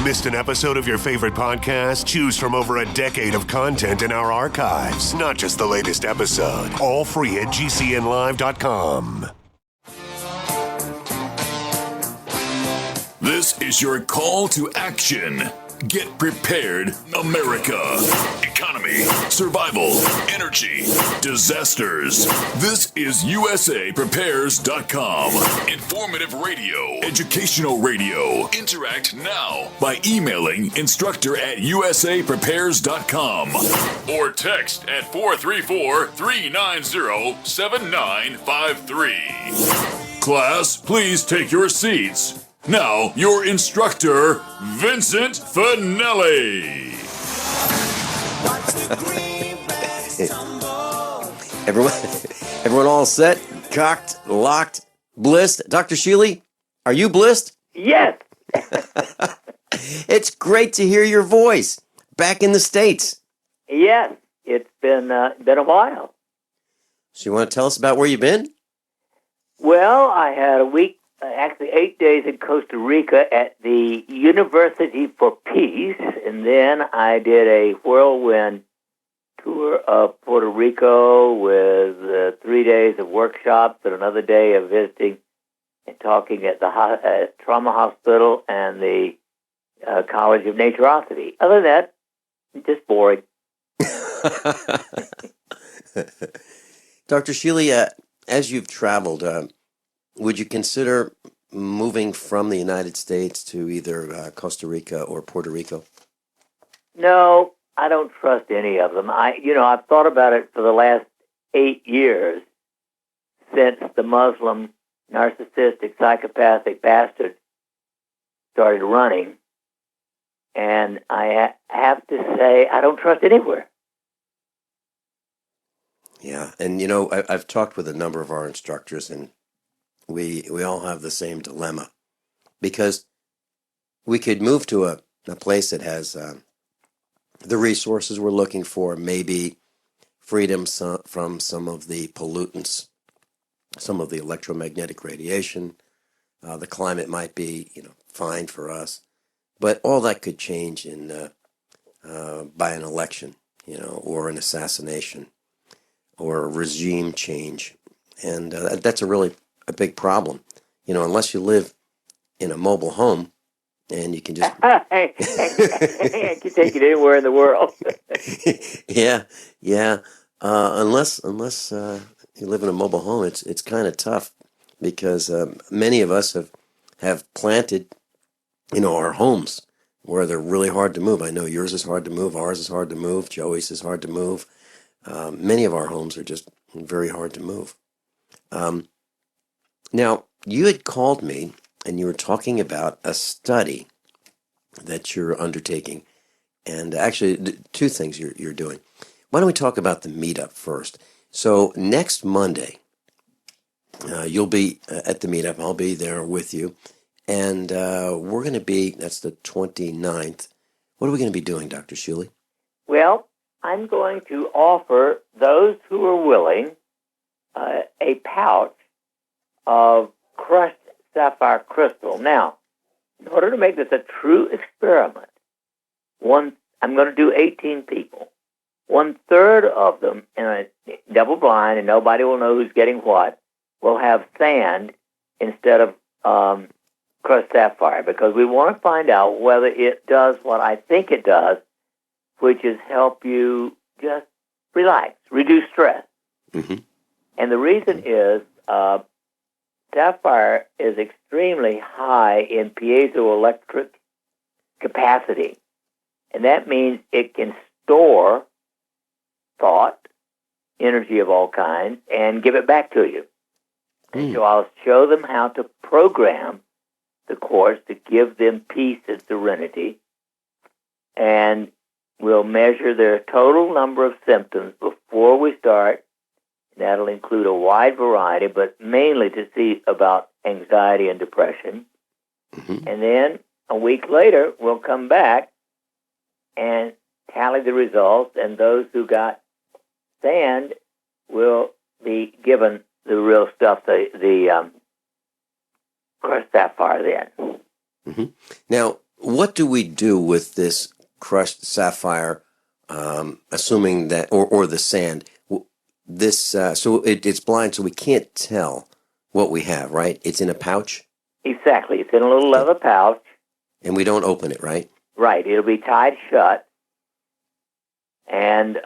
Missed an episode of your favorite podcast? Choose from over a decade of content in our archives, not just the latest episode. All free at GCNlive.com. This is your call to action. Get prepared, America. Economy, survival, energy, disasters. This is USAPrepares.com. Informative radio, educational radio. Interact now by emailing instructor@USAPrepares.com or text at 434-390-7953. Class, please take your seats. Now, your instructor, Vincent Finelli. Everyone all set, cocked, locked, blissed. Dr. Shealy, are you blissed? Yes. It's great to hear your voice back in the States. Yes, it's been a while. So you want to tell us about where you've been? Well, I had a week, actually 8 days in Costa Rica at the University for Peace, and then I did a whirlwind tour of Puerto Rico with 3 days of workshops and another day of visiting and talking at the trauma hospital and the College of Naturosity. Other than that, just boring. Dr. Shealy, as you've traveled, would you consider moving from the United States to either Costa Rica or Puerto Rico? No, I don't trust any of them. I've thought about it for the last 8 years since the Muslim, narcissistic, psychopathic bastard started running, and I have to say I don't trust anywhere. Yeah, and I've talked with a number of our instructors, and we all have the same dilemma, because we could move to a place that has the resources we're looking for, maybe freedom from some of the pollutants, some of the electromagnetic radiation. The climate might be fine for us, but all that could change by an election, or an assassination, or a regime change, and that's a big problem, unless you live in a mobile home and you can just I can take it anywhere in the world. yeah. Unless you live in a mobile home, it's kind of tough, because many of us have planted our homes where they're really hard to move. I know yours is hard to move, ours is hard to move, Joey's is hard to move. Many of our homes are just very hard to move. Now, you had called me and you were talking about a study that you're undertaking, and actually two things you're doing. Why don't we talk about the meetup first? So next Monday, you'll be at the meetup. I'll be there with you, and we're going to be, that's the 29th. What are we going to be doing, Dr. Shealy? Well, I'm going to offer those who are willing a pouch of crushed sapphire crystal. Now, in order to make this a true experiment, I'm going to do 18 people. 1/3 of them, in a double blind, and nobody will know who's getting what, will have sand instead of crushed sapphire, because we want to find out whether it does what I think it does, which is help you just relax, reduce stress. Mm-hmm. And the reason is sapphire is extremely high in piezoelectric capacity. And that means it can store thought, energy of all kinds, and give it back to you. And so I'll show them how to program the course to give them peace and serenity. And we'll measure their total number of symptoms before we start. That'll include a wide variety, but mainly to see about anxiety and depression. Mm-hmm. And then a week later, we'll come back and tally the results, and those who got sand will be given the real stuff, the crushed sapphire then. Mm-hmm. Now, what do we do with this crushed sapphire, assuming that, or the sand? This so it's blind, so we can't tell what we have, right? It's in a pouch? Exactly. It's in a little leather pouch. And we don't open it, right? Right. It'll be tied shut. And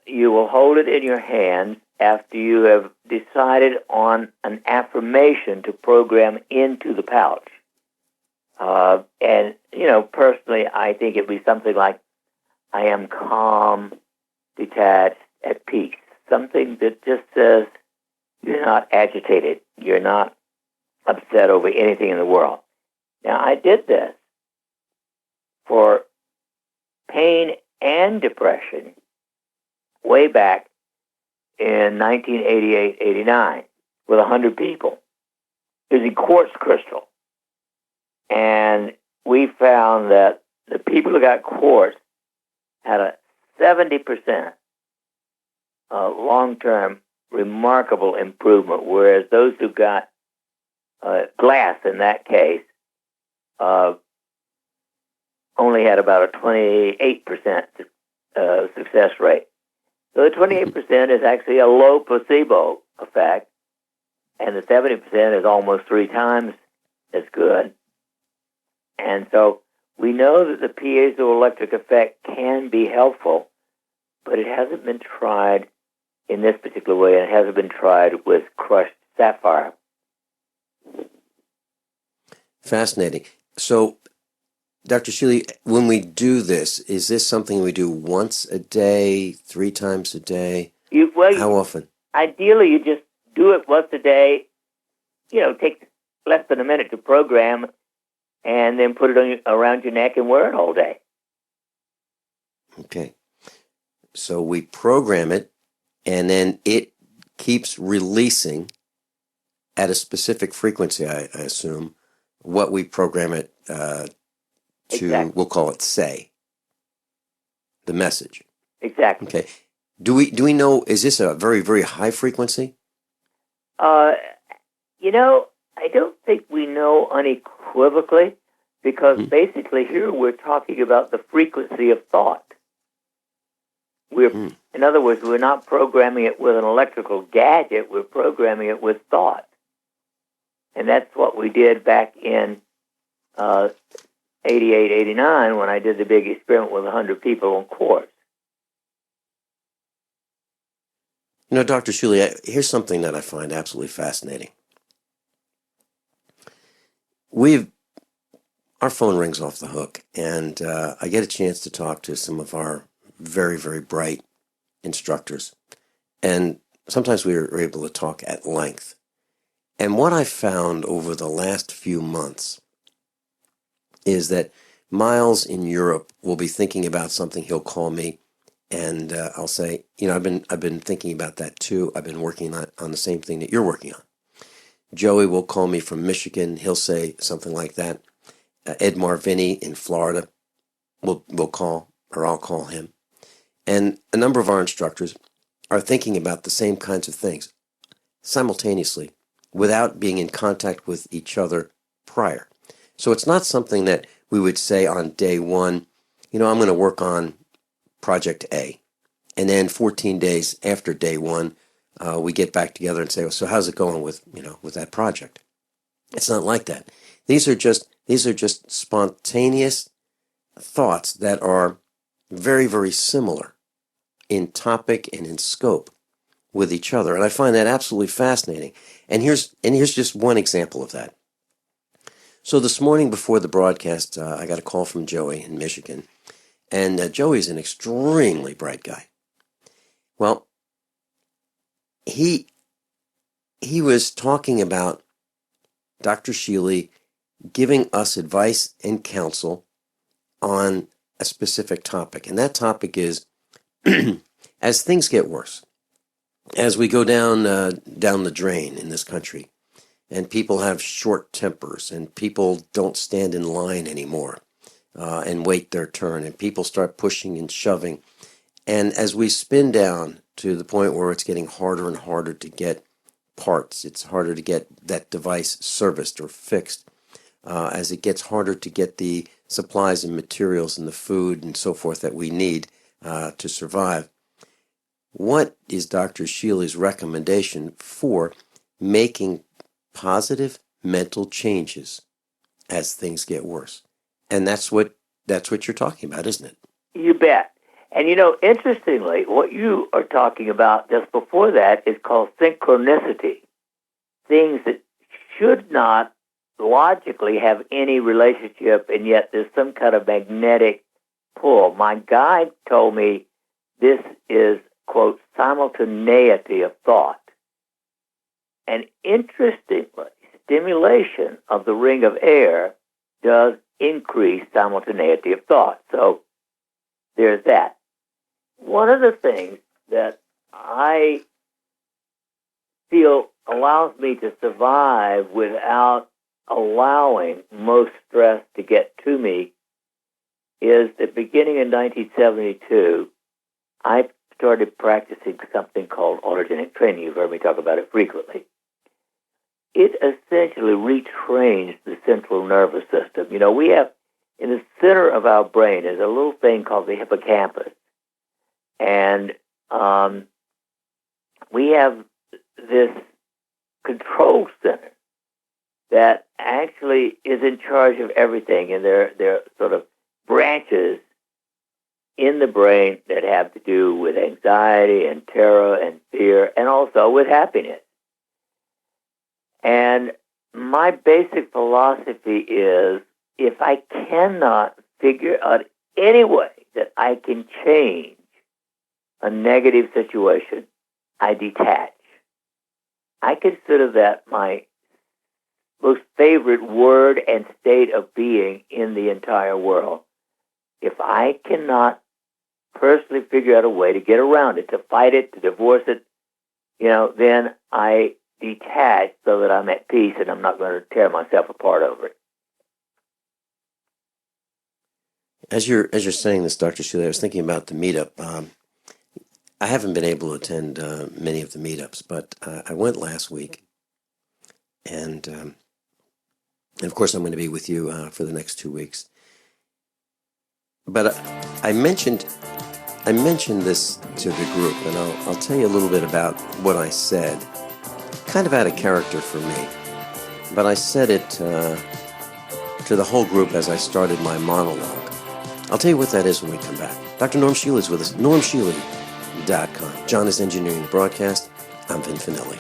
you will hold it in your hand after you have decided on an affirmation to program into the pouch. And, personally, I think it'd be something like, I am calm, detached, at peace. Something that just says you're not agitated. You're not upset over anything in the world. Now, I did this for pain and depression way back in 1988-89 with 100 people using quartz crystal. And we found that the people who got quartz had a 70% long-term remarkable improvement, whereas those who got glass in that case only had about a 28% success rate. So the 28% is actually a low placebo effect, and the 70% is almost 3 times as good. And so we know that the piezoelectric effect can be helpful, but it hasn't been tried in this particular way, and it hasn't been tried with crushed sapphire. Fascinating. So, Dr. Shealy, when we do this, is this something we do once a day, 3 times a day? How often? Ideally, you just do it once a day. Take less than a minute to program, and then put it around your neck and wear it all day. Okay. So we program it, and then it keeps releasing at a specific frequency, I assume, what we program it to, exactly. We'll call it say, the message. Exactly. Okay. Do we know, is this a very, very high frequency? I don't think we know unequivocally, because basically here we're talking about the frequency of thought. In other words, we're not programming it with an electrical gadget, we're programming it with thought. And that's what we did back in 88, 89, when I did the big experiment with 100 people on quartz. Dr. Shealy, here's something that I find absolutely fascinating. Our phone rings off the hook, and I get a chance to talk to some of our very, very bright instructors. And sometimes we are able to talk at length. And what I found over the last few months is that Miles in Europe will be thinking about something. He'll call me, and I'll say, I've been thinking about that too. I've been working on the same thing that you're working on. Joey will call me from Michigan. He'll say something like that. Ed Marvini in Florida will call, or I'll call him. And a number of our instructors are thinking about the same kinds of things simultaneously without being in contact with each other prior. So it's not something that we would say on day one, I'm going to work on project A. And then 14 days after day one, we get back together and say, so how's it going with that project? It's not like that. These are just spontaneous thoughts that are very, very similar in topic and in scope with each other. And I find that absolutely fascinating. And here's just one example of that. So this morning before the broadcast, I got a call from Joey in Michigan. And Joey's an extremely bright guy. Well, he was talking about Dr. Shealy giving us advice and counsel on a specific topic. And that topic is, as things get worse, as we go down the drain in this country, and people have short tempers, and people don't stand in line anymore and wait their turn, and people start pushing and shoving. And as we spin down to the point where it's getting harder and harder to get parts, it's harder to get that device serviced or fixed, as it gets harder to get the supplies and materials and the food and so forth that we need to survive. What is Dr. Shealy's recommendation for making positive mental changes as things get worse? And that's what you're talking about, isn't it? You bet. And interestingly, what you are talking about just before that is called synchronicity. Things that should not logically have any relationship, and yet there's some kind of magnetic pull. My guide told me this is, quote, simultaneity of thought. And interestingly, stimulation of the ring of air does increase simultaneity of thought. So there's that. One of the things that I feel allows me to survive without allowing most stress to get to me is that beginning in 1972, I started practicing something called autogenic training. You've heard me talk about it frequently. It essentially retrains the central nervous system. We have, in the center of our brain is a little thing called the hippocampus. And we have this control center that actually is in charge of everything. And there are sort of branches in the brain that have to do with anxiety and terror and fear and also with happiness. And my basic philosophy is if I cannot figure out any way that I can change a negative situation, I detach. I consider that my most favorite word and state of being in the entire world. If I cannot personally figure out a way to get around it, to fight it, to divorce it, then I detach so that I'm at peace and I'm not going to tear myself apart over it. As you're saying this, Dr. Shealy, I was thinking about the meetup. I haven't been able to attend many of the meetups, but I went last week, and of course I'm going to be with you for the next 2 weeks. But I mentioned this to the group, and I'll tell you a little bit about what I said. Kind of out of character for me, but I said it to the whole group as I started my monologue. I'll tell you what that is when we come back. Dr. Norm Shealy is with us, normshealy.com. John is engineering the broadcast. I'm Vin Finelli.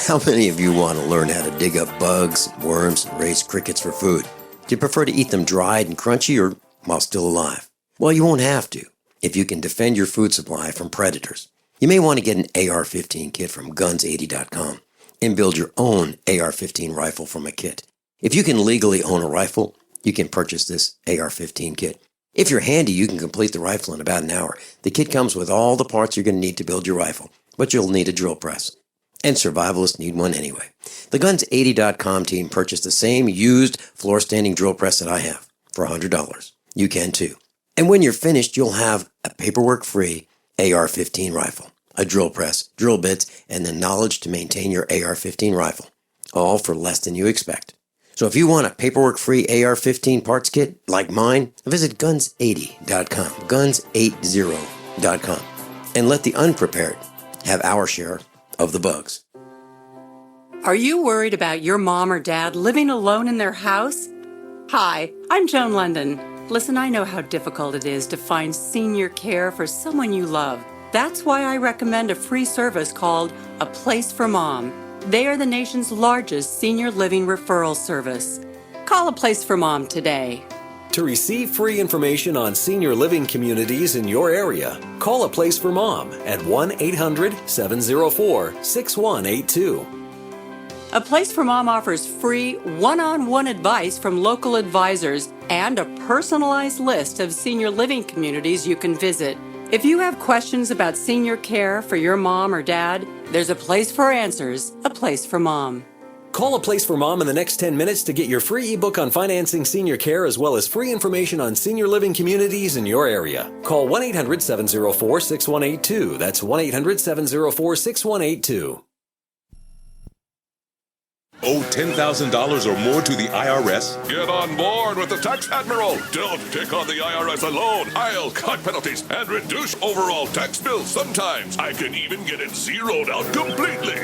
How many of you want to learn how to dig up bugs, worms, and raise crickets for food? Do you prefer to eat them dried and crunchy or while still alive? Well, you won't have to if you can defend your food supply from predators. You may want to get an AR-15 kit from guns80.com and build your own AR-15 rifle from a kit. If you can legally own a rifle, you can purchase this AR-15 kit. If you're handy, you can complete the rifle in about an hour. The kit comes with all the parts you're going to need to build your rifle, but you'll need a drill press. And survivalists need one anyway. The Guns80.com team purchased the same used floor-standing drill press that I have for $100. You can too. And when you're finished, you'll have a paperwork-free AR-15 rifle, a drill press, drill bits, and the knowledge to maintain your AR-15 rifle, all for less than you expect. So if you want a paperwork-free AR-15 parts kit like mine, visit Guns80.com, Guns80.com, and let the unprepared have our share of the bugs. Are you worried about your mom or dad living alone in their house? Hi, I'm Joan London. Listen, I know how difficult it is to find senior care for someone you love. That's why I recommend a free service called A Place for Mom. They are the nation's largest senior living referral service. Call A Place for Mom today. To receive free information on senior living communities in your area, call A Place for Mom at 1-800-704-6182. A Place for Mom offers free one-on-one advice from local advisors and a personalized list of senior living communities you can visit. If you have questions about senior care for your mom or dad, there's a place for answers, A Place for Mom. Call A Place for Mom in the next 10 minutes to get your free ebook on financing senior care as well as free information on senior living communities in your area. Call 1-800-704-6182. That's 1-800-704-6182. owe $10,000 or more to the IRS? Get on board with the Tax Admiral. Don't take on the IRS alone. I'll cut penalties and reduce overall tax bills. Sometimes I can even get it zeroed out completely.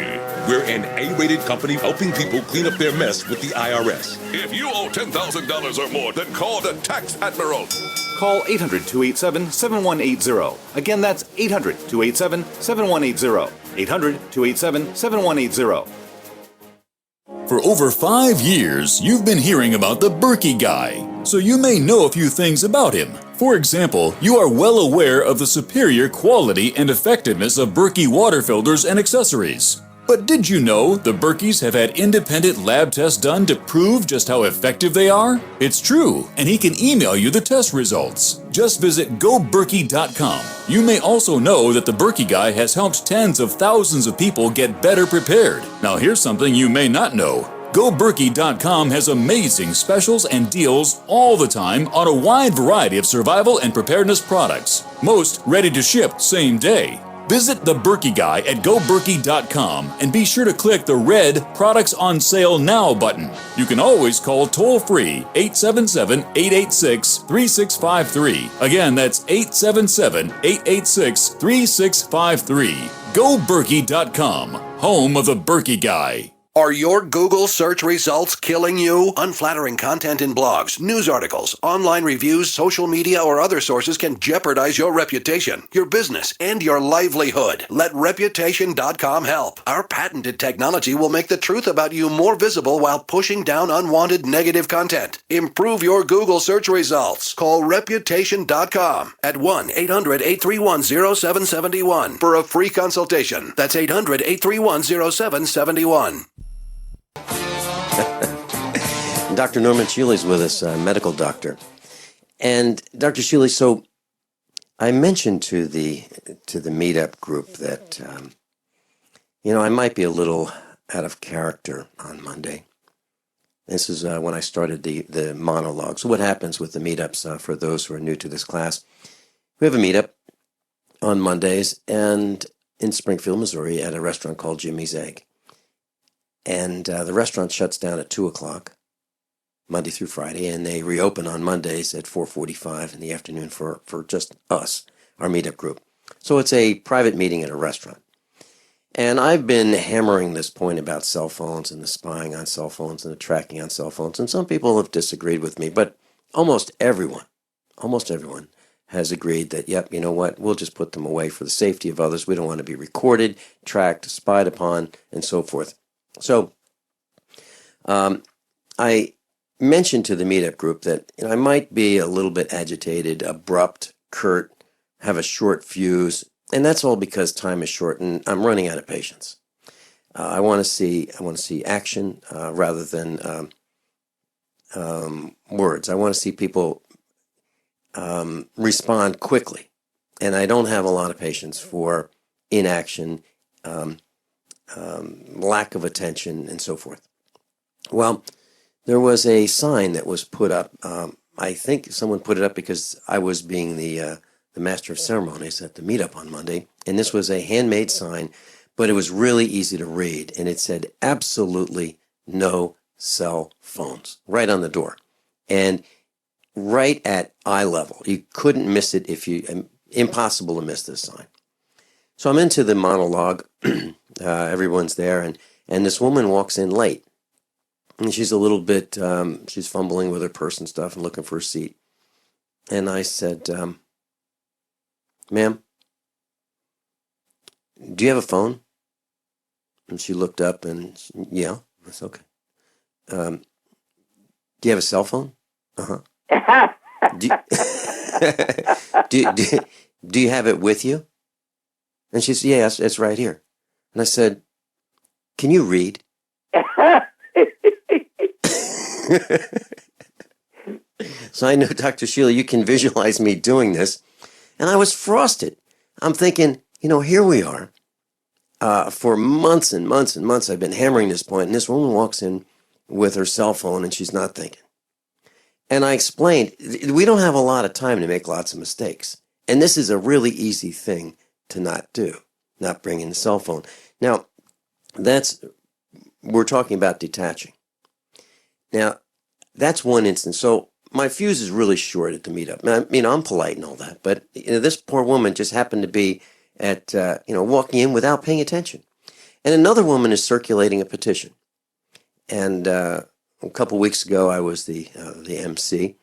We're an A-rated company helping people clean up their mess with the IRS. If you owe $10,000 or more, then call the Tax Admiral. Call 800-287-7180. Again, that's 800-287-7180. 800-287-7180. For over 5 years, you've been hearing about the Berkey guy, so you may know a few things about him. For example, you are well aware of the superior quality and effectiveness of Berkey water filters and accessories. But did you know the Berkeys have had independent lab tests done to prove just how effective they are? It's true, and he can email you the test results. Just visit goberkey.com. You may also know that the Berkey guy has helped tens of thousands of people get better prepared. Now here's something you may not know. GoBerkey.com has amazing specials and deals all the time on a wide variety of survival and preparedness products. Most ready to ship same day. Visit the Berkey guy at goberkey.com and be sure to click the red Products on Sale Now button. You can always call toll-free 877-886-3653. Again, that's 877-886-3653. goberkey.com, home of the Berkey guy. Are your Google search results killing you? Unflattering content in blogs, news articles, online reviews, social media, or other sources can jeopardize your reputation, your business, and your livelihood. Let Reputation.com help. Our patented technology will make the truth about you more visible while pushing down unwanted negative content. Improve your Google search results. Call Reputation.com at 1-800-831-0771 for a free consultation. That's 800-831-0771. Dr. Norman Shealy is with us, medical doctor. And Dr. Shealy, so I mentioned to the meetup group that, I might be a little out of character on Monday. This is when I started the monologue. So what happens with the meetups for those who are new to this class? We have a meetup on Mondays and in Springfield, Missouri at a restaurant called Jimmy's Egg. And the restaurant shuts down at 2 o'clock, Monday through Friday, and they reopen on Mondays at 4:45 in the afternoon for just us, our meetup group. So it's a private meeting at a restaurant. And I've been hammering this point about cell phones and the spying on cell phones and the tracking on cell phones, and some people have disagreed with me, but almost everyone has agreed that, yep, you know what, we'll just put them away for the safety of others. We don't want to be recorded, tracked, spied upon, and so forth. So I mentioned to the meetup group that I might be a little bit agitated, abrupt, curt, have a short fuse, and that's all because time is short and I'm running out of patience. I want to see action rather than words. I want to see people respond quickly, and I don't have a lot of patience for inaction. Lack of attention, and so forth. Well, there was a sign that was put up. I think someone put it up because I was being the master of ceremonies at the meetup on Monday, and this was a handmade sign, but it was really easy to read, and it said absolutely no cell phones right on the door, and right at eye level. You couldn't miss it impossible to miss this sign. So I'm into the monologue. Everyone's there, and this woman walks in late. And she's a little bit, she's fumbling with her purse and stuff and looking for a seat. And I said, ma'am, do you have a phone? And she looked up and, yeah, that's okay. Do you have a cell phone? Uh-huh. do you have it with you? And she said, yeah, it's right here. And I said, can you read? So I know, Dr. Shealy, you can visualize me doing this. And I was frosted. I'm thinking, here we are. For months and months and months, I've been hammering this point, and this woman walks in with her cell phone, and she's not thinking. And I explained, we don't have a lot of time to make lots of mistakes. And this is a really easy thing to not do, not bring in the cell phone. Now, that's we're talking about detaching. Now, that's one instance. So my fuse is really short at the meetup. I mean, I'm polite and all that, but this poor woman just happened to be at, walking in without paying attention. And another woman is circulating a petition. And a couple weeks ago, I was the MC,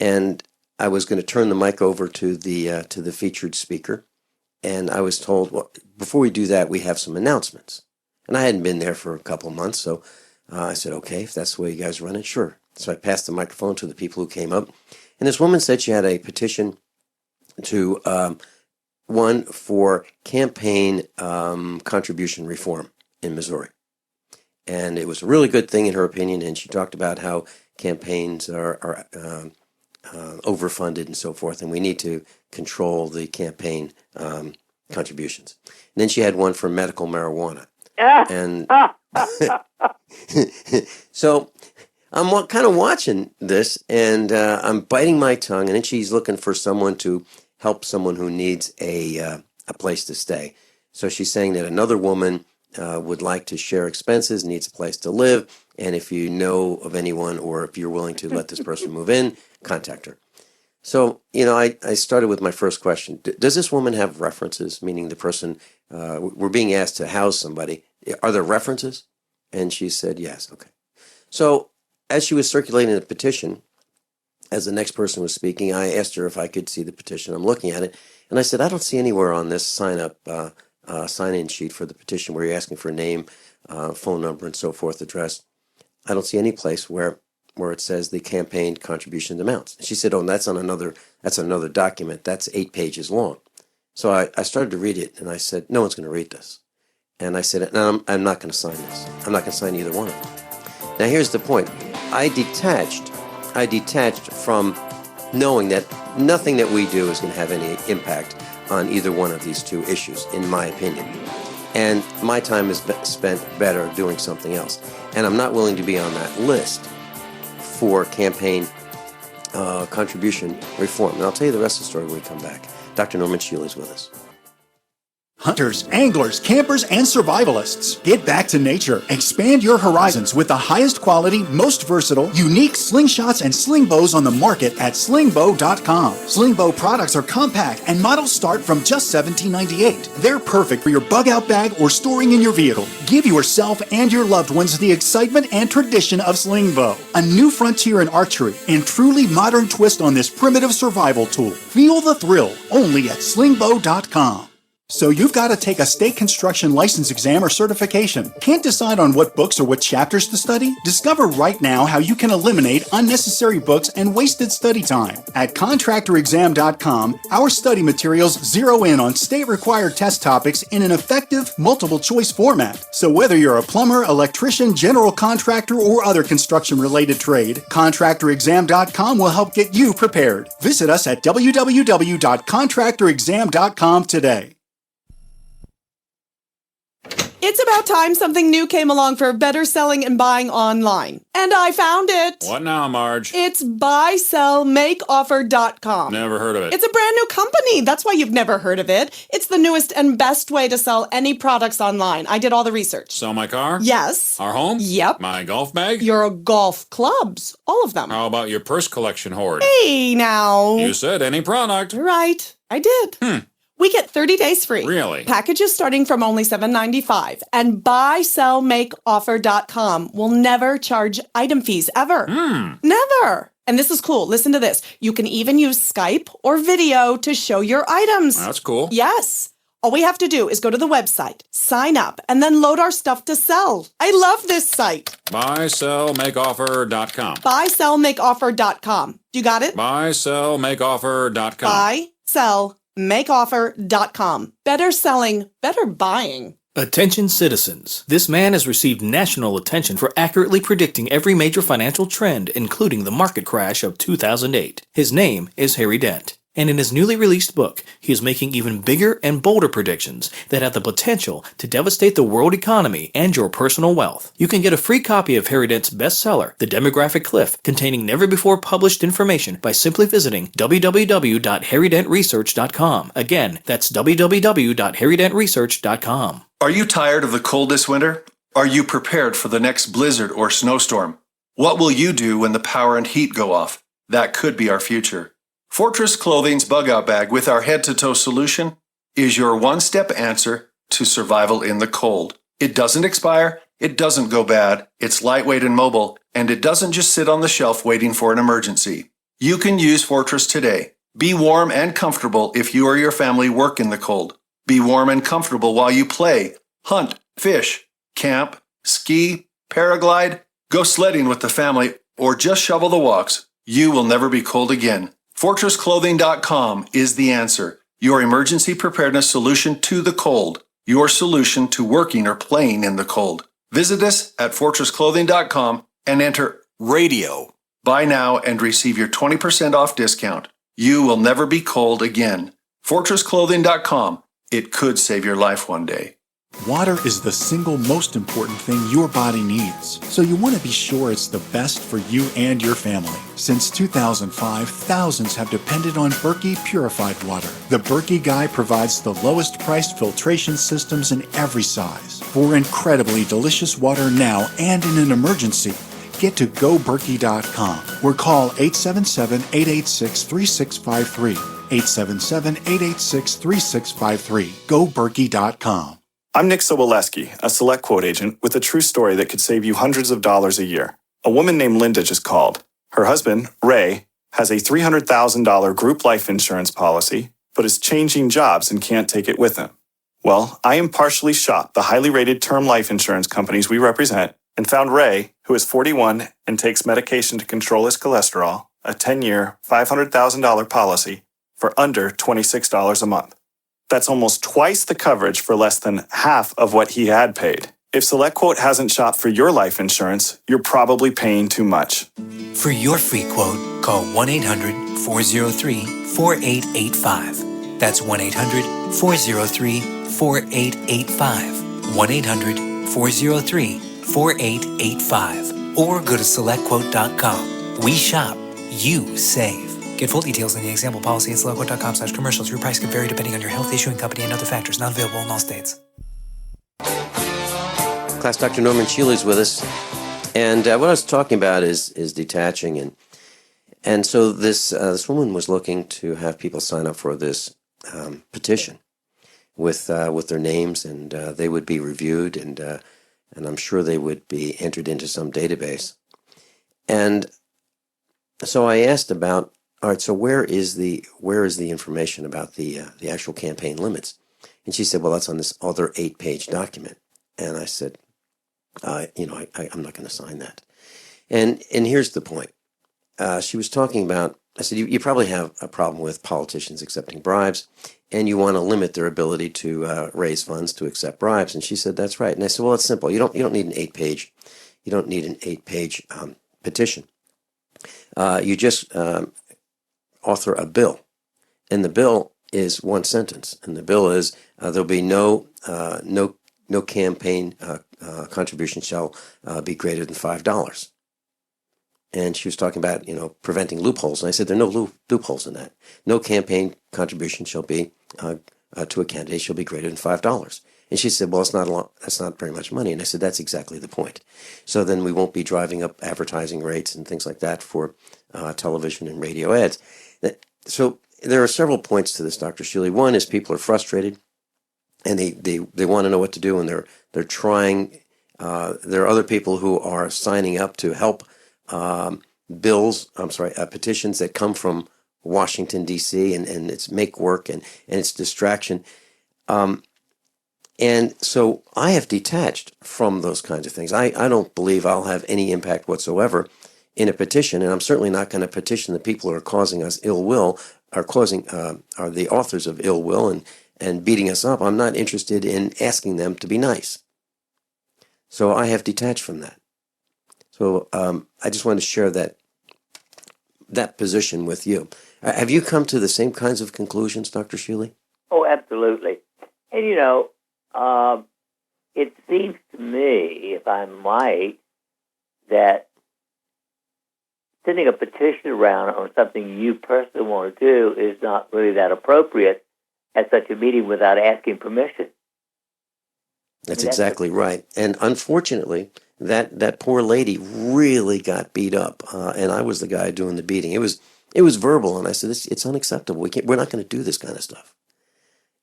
and I was going to turn the mic over to the featured speaker. And I was told, well, before we do that, we have some announcements. And I hadn't been there for a couple of months, so I said, okay, if that's the way you guys run it, sure. So I passed the microphone to the people who came up. And this woman said she had a petition to, one for campaign contribution reform in Missouri. And it was a really good thing in her opinion, and she talked about how campaigns are overfunded and so forth, and we need to control the campaign contributions. And then she had one for medical marijuana. And so I'm kind of watching this, and I'm biting my tongue, and then she's looking for someone to help someone who needs a place to stay. So she's saying that another woman would like to share expenses, needs a place to live, and if you know of anyone or if you're willing to let this person move in, contact her. So, I started with my first question. Does this woman have references, meaning the person, we're being asked to house somebody. Are there references? And she said, yes. Okay. So as she was circulating the petition, as the next person was speaking, I asked her if I could see the petition. I'm looking at it, and I said, I don't see anywhere on this sign-in sheet for the petition where you're asking for a name, phone number, and so forth, address. I don't see any place where it says the campaign contribution amounts. She said, oh, that's another document. That's 8 pages long. So I started to read it, and I said, no one's going to read this. And I said, no, I'm not going to sign this. I'm not going to sign either one of them. Now, here's the point. I detached from knowing that nothing that we do is going to have any impact on either one of these two issues, in my opinion. And my time is spent better doing something else. And I'm not willing to be on that list for campaign contribution reform. And I'll tell you the rest of the story when we come back. Dr. Norman Shealy is with us. Hunters, anglers, campers, and survivalists. Get back to nature. Expand your horizons with the highest quality, most versatile, unique slingshots and sling bows on the market at slingbow.com. Sling bow products are compact and models start from just $17.98. They're perfect for your bug out bag or storing in your vehicle. Give yourself and your loved ones the excitement and tradition of sling bow. A new frontier in archery and truly modern twist on this primitive survival tool. Feel the thrill only at slingbow.com. So you've got to take a state construction license exam or certification. Can't decide on what books or what chapters to study? Discover right now how you can eliminate unnecessary books and wasted study time. At contractorexam.com, our study materials zero in on state-required test topics in an effective, multiple-choice format. So whether you're a plumber, electrician, general contractor, or other construction-related trade, contractorexam.com will help get you prepared. Visit us at www.contractorexam.com today. It's about time something new came along for better selling and buying online. And I found it. What now, Marge? It's buysellmakeoffer.com. Never heard of it. It's a brand new company. That's why you've never heard of it. It's the newest and best way to sell any products online. I did all the research. Sell my car? Yes. Our home? Yep. My golf bag? Your golf clubs. All of them. How about your purse collection hoard? Hey, now. You said any product. Right. I did. We get 30 days free. Really? Packages starting from only $7.95. And buysellmakeoffer.com will never charge item fees ever. Never. And this is cool. Listen to this. You can even use Skype or video to show your items. That's cool. Yes. All we have to do is go to the website, sign up, and then load our stuff to sell. I love this site. Buysellmakeoffer.com. Buysellmakeoffer.com. You got it? Buysellmakeoffer.com. Buysellmakeoffer.com. Better selling, better buying. Attention citizens. This man has received national attention for accurately predicting every major financial trend, including the market crash of 2008. His name is Harry Dent. And in his newly released book, he is making even bigger and bolder predictions that have the potential to devastate the world economy and your personal wealth. You can get a free copy of Harry Dent's bestseller, The Demographic Cliff, containing never-before-published information by simply visiting www.harrydentresearch.com. Again, that's www.harrydentresearch.com. Are you tired of the cold this winter? Are you prepared for the next blizzard or snowstorm? What will you do when the power and heat go off? That could be our future. Fortress Clothing's Bug Out Bag with our head-to-toe solution is your one-step answer to survival in the cold. It doesn't expire, it doesn't go bad, it's lightweight and mobile, and it doesn't just sit on the shelf waiting for an emergency. You can use Fortress today. Be warm and comfortable if you or your family work in the cold. Be warm and comfortable while you play, hunt, fish, camp, ski, paraglide, go sledding with the family, or just shovel the walks. You will never be cold again. FortressClothing.com is the answer. Your emergency preparedness solution to the cold. Your solution to working or playing in the cold. Visit us at FortressClothing.com and enter RADIO. Buy now and receive your 20% off discount. You will never be cold again. FortressClothing.com. It could save your life one day. Water is the single most important thing your body needs, so you want to be sure it's the best for you and your family. Since 2005, thousands have depended on Berkey purified water. The Berkey Guy provides the lowest priced filtration systems in every size. For incredibly delicious water now and in an emergency, get to GoBerkey.com or call 877-886-3653. 877-886-3653. GoBerkey.com. I'm Nick Soboleski, a Select Quote agent with a true story that could save you hundreds of dollars a year. A woman named Linda just called. Her husband, Ray, has a $300,000 group life insurance policy, but is changing jobs and can't take it with him. Well, I impartially shopped the highly rated term life insurance companies we represent and found Ray, who is 41 and takes medication to control his cholesterol, a 10-year, $500,000 policy for under $26 a month. That's almost twice the coverage for less than half of what he had paid. If SelectQuote hasn't shopped for your life insurance, you're probably paying too much. For your free quote, call 1-800-403-4885. That's 1-800-403-4885. 1-800-403-4885. Or go to SelectQuote.com. We shop, you save. Get full details in the example policy at SelectQuote.com/commercials. Your price could vary depending on your health, issuing company, and other factors. Not available in all states. Class Dr. Norman Shealy is with us. And what I was talking about is detaching. And so this woman was looking to have people sign up for this petition with their names, and they would be reviewed, and I'm sure they would be entered into some database. And so I asked about, all right, so where is the information about the actual campaign limits? And she said, well, that's on this other 8-page document. And I said, I'm not going to sign that. And here's the point. She was talking about, I said, you probably have a problem with politicians accepting bribes, and you want to limit their ability to raise funds to accept bribes. And she said, that's right. And I said, well, it's simple. You don't need an 8-page petition. You just author a bill, and the bill is one sentence, and the bill is there'll be no campaign contribution shall be greater than $5. And she was talking about preventing loopholes, and I said there are no loopholes in that. No campaign contribution shall be to a candidate shall be greater than $5. And she said, well, it's not a lot. That's not very much money. And I said, that's exactly the point. So then we won't be driving up advertising rates and things like that for television and radio ads. So there are several points to this, Dr. Shealy. One is people are frustrated, and they want to know what to do, and they're trying. There are other people who are signing up to help petitions that come from Washington, D.C., and it's make work and it's distraction. And so I have detached from those kinds of things. I don't believe I'll have any impact whatsoever in a petition, and I'm certainly not going to petition the people who are causing us ill will, are the authors of ill will and beating us up. I'm not interested in asking them to be nice. So I have detached from that. So I just want to share that position with you. Have you come to the same kinds of conclusions, Dr. Shealy? Oh, absolutely. And it seems to me, if I'm right, that sending a petition around on something you personally want to do is not really that appropriate at such a meeting without asking permission. That's exactly right. And unfortunately, that poor lady really got beat up, and I was the guy doing the beating. It was verbal, and I said, it's unacceptable. We're not going to do this kind of stuff.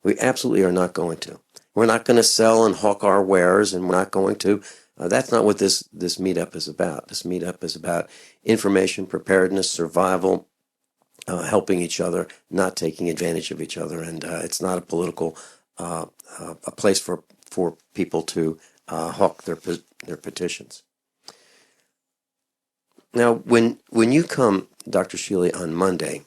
We absolutely are not going to. We're not going to sell and hawk our wares, and we're not going to. That's not what this meetup is about. This meetup is about information, preparedness, survival, helping each other, not taking advantage of each other, and it's not a political a place for people to hawk their petitions. Now, when you come, Dr. Shealy, on Monday,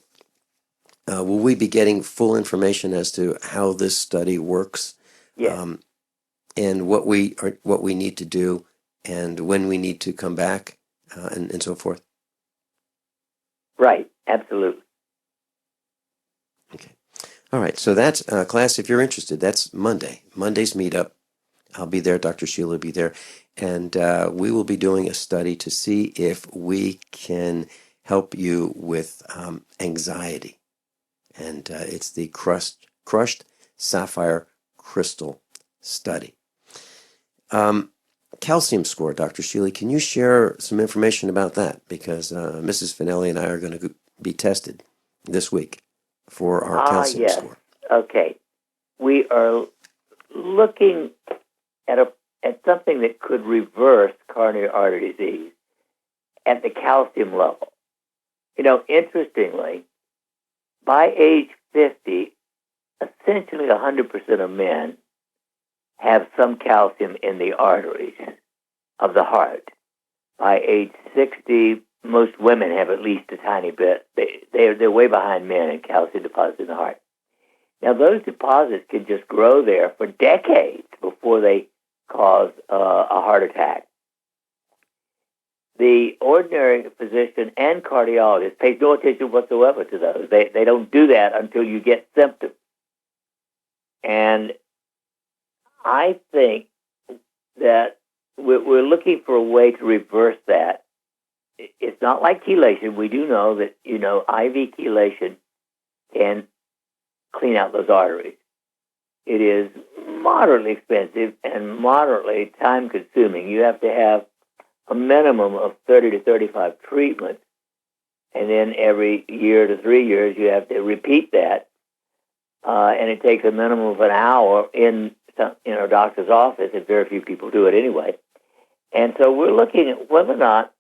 will we be getting full information as to how this study works, and what we need to do, and when we need to come back, and so forth? Right, absolutely. Okay. All right, so that's, class, if you're interested, that's Monday. Monday's meetup. I'll be there, Dr. Shealy will be there, and we will be doing a study to see if we can help you with anxiety. And it's the crushed sapphire crystal study. Calcium score, Dr. Shealy, can you share some information about that? Because Mrs. Finelli and I are going to be tested this week for our calcium score. Okay. We are looking at something that could reverse coronary artery disease at the calcium level. You know, interestingly, by age 50, essentially 100% of men have some calcium in the arteries of the heart. By age 60, most women have at least a tiny bit. They're way behind men in calcium deposits in the heart. Now, those deposits can just grow there for decades before they cause a heart attack. The ordinary physician and cardiologist pays no attention whatsoever to those. They don't do that until you get symptoms. And I think that we're looking for a way to reverse that. It's not like chelation. We do know that, IV chelation can clean out those arteries. It is moderately expensive and moderately time-consuming. You have to have a minimum of 30 to 35 treatments, and then every year to 3 years you have to repeat that, and it takes a minimum of an hour in our doctor's office, and very few people do it anyway. And so we're looking at whether or not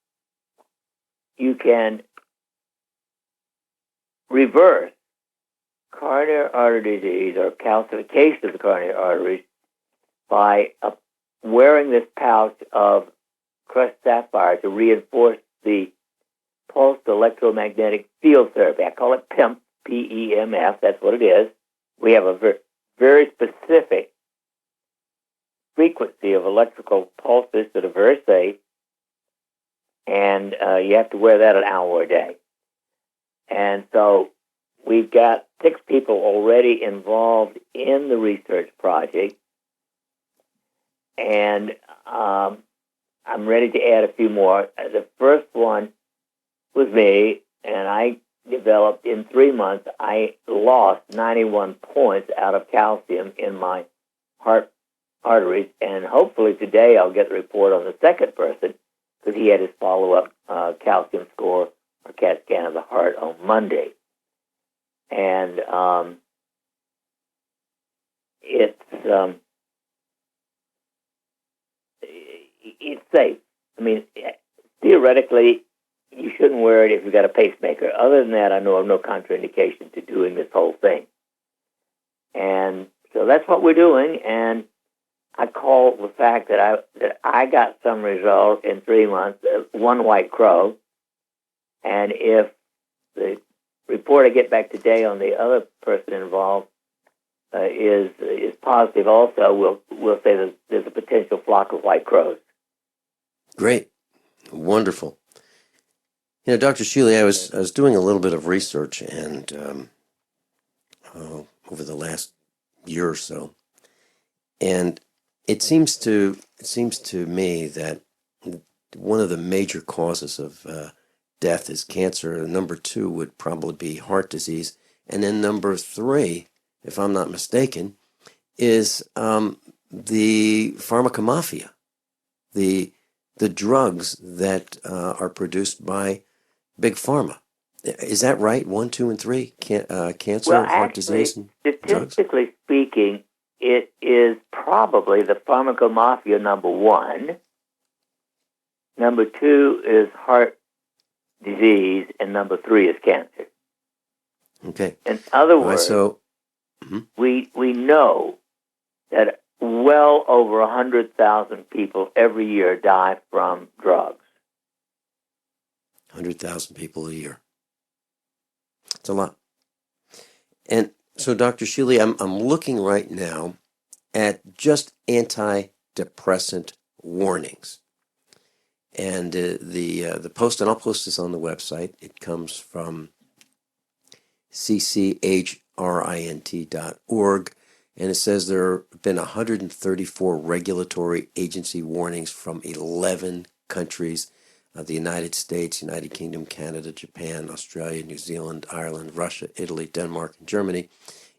you can reverse coronary artery disease or calcification of the coronary arteries by wearing this pouch of crushed sapphire to reinforce the pulsed electromagnetic field therapy. I call it PEMF, P-E-M-F. That's what it is. We have a very specific frequency of electrical pulses that are very safe, and you have to wear that an hour a day. And so we've got 6 people already involved in the research project, and I'm ready to add a few more. The first one was me, and I developed in 3 months, I lost 91 points out of calcium in my heart arteries, and hopefully today I'll get the report on the second person, because he had his follow-up calcium score or CAT scan of the heart on Monday. And it's safe. I mean, theoretically, you shouldn't wear it if you've got a pacemaker. Other than that, I know of no contraindication to doing this whole thing. And so that's what we're doing. And I call the fact that I got some result in 3 months, one white crow. And if the report I get back today on the other person involved is positive, also we'll say that there's a potential flock of white crows. Great, wonderful. Dr. Shealy, I was doing a little bit of research, and over the last year or so, and it seems to me that one of the major causes of death is cancer. Number 2 would probably be heart disease, and then number 3, if I'm not mistaken, is the pharmacomafia, the drugs that are produced by big pharma. Is that right? 1, 2, and 3? Cancer, heart disease, and drugs? Statistically speaking, it is probably the pharmacomafia, number 1. Number 2 is heart disease, and number 3 is cancer. Okay. In other words, we know that well over 100,000 people every year die from drugs. 100,000 people a year. It's a lot. And so, Dr. Shealy, I'm looking right now at just antidepressant warnings. And the post, and I'll post this on the website, it comes from cchrint.org, and it says there have been 134 regulatory agency warnings from 11 countries, the United States, United Kingdom, Canada, Japan, Australia, New Zealand, Ireland, Russia, Italy, Denmark, and Germany,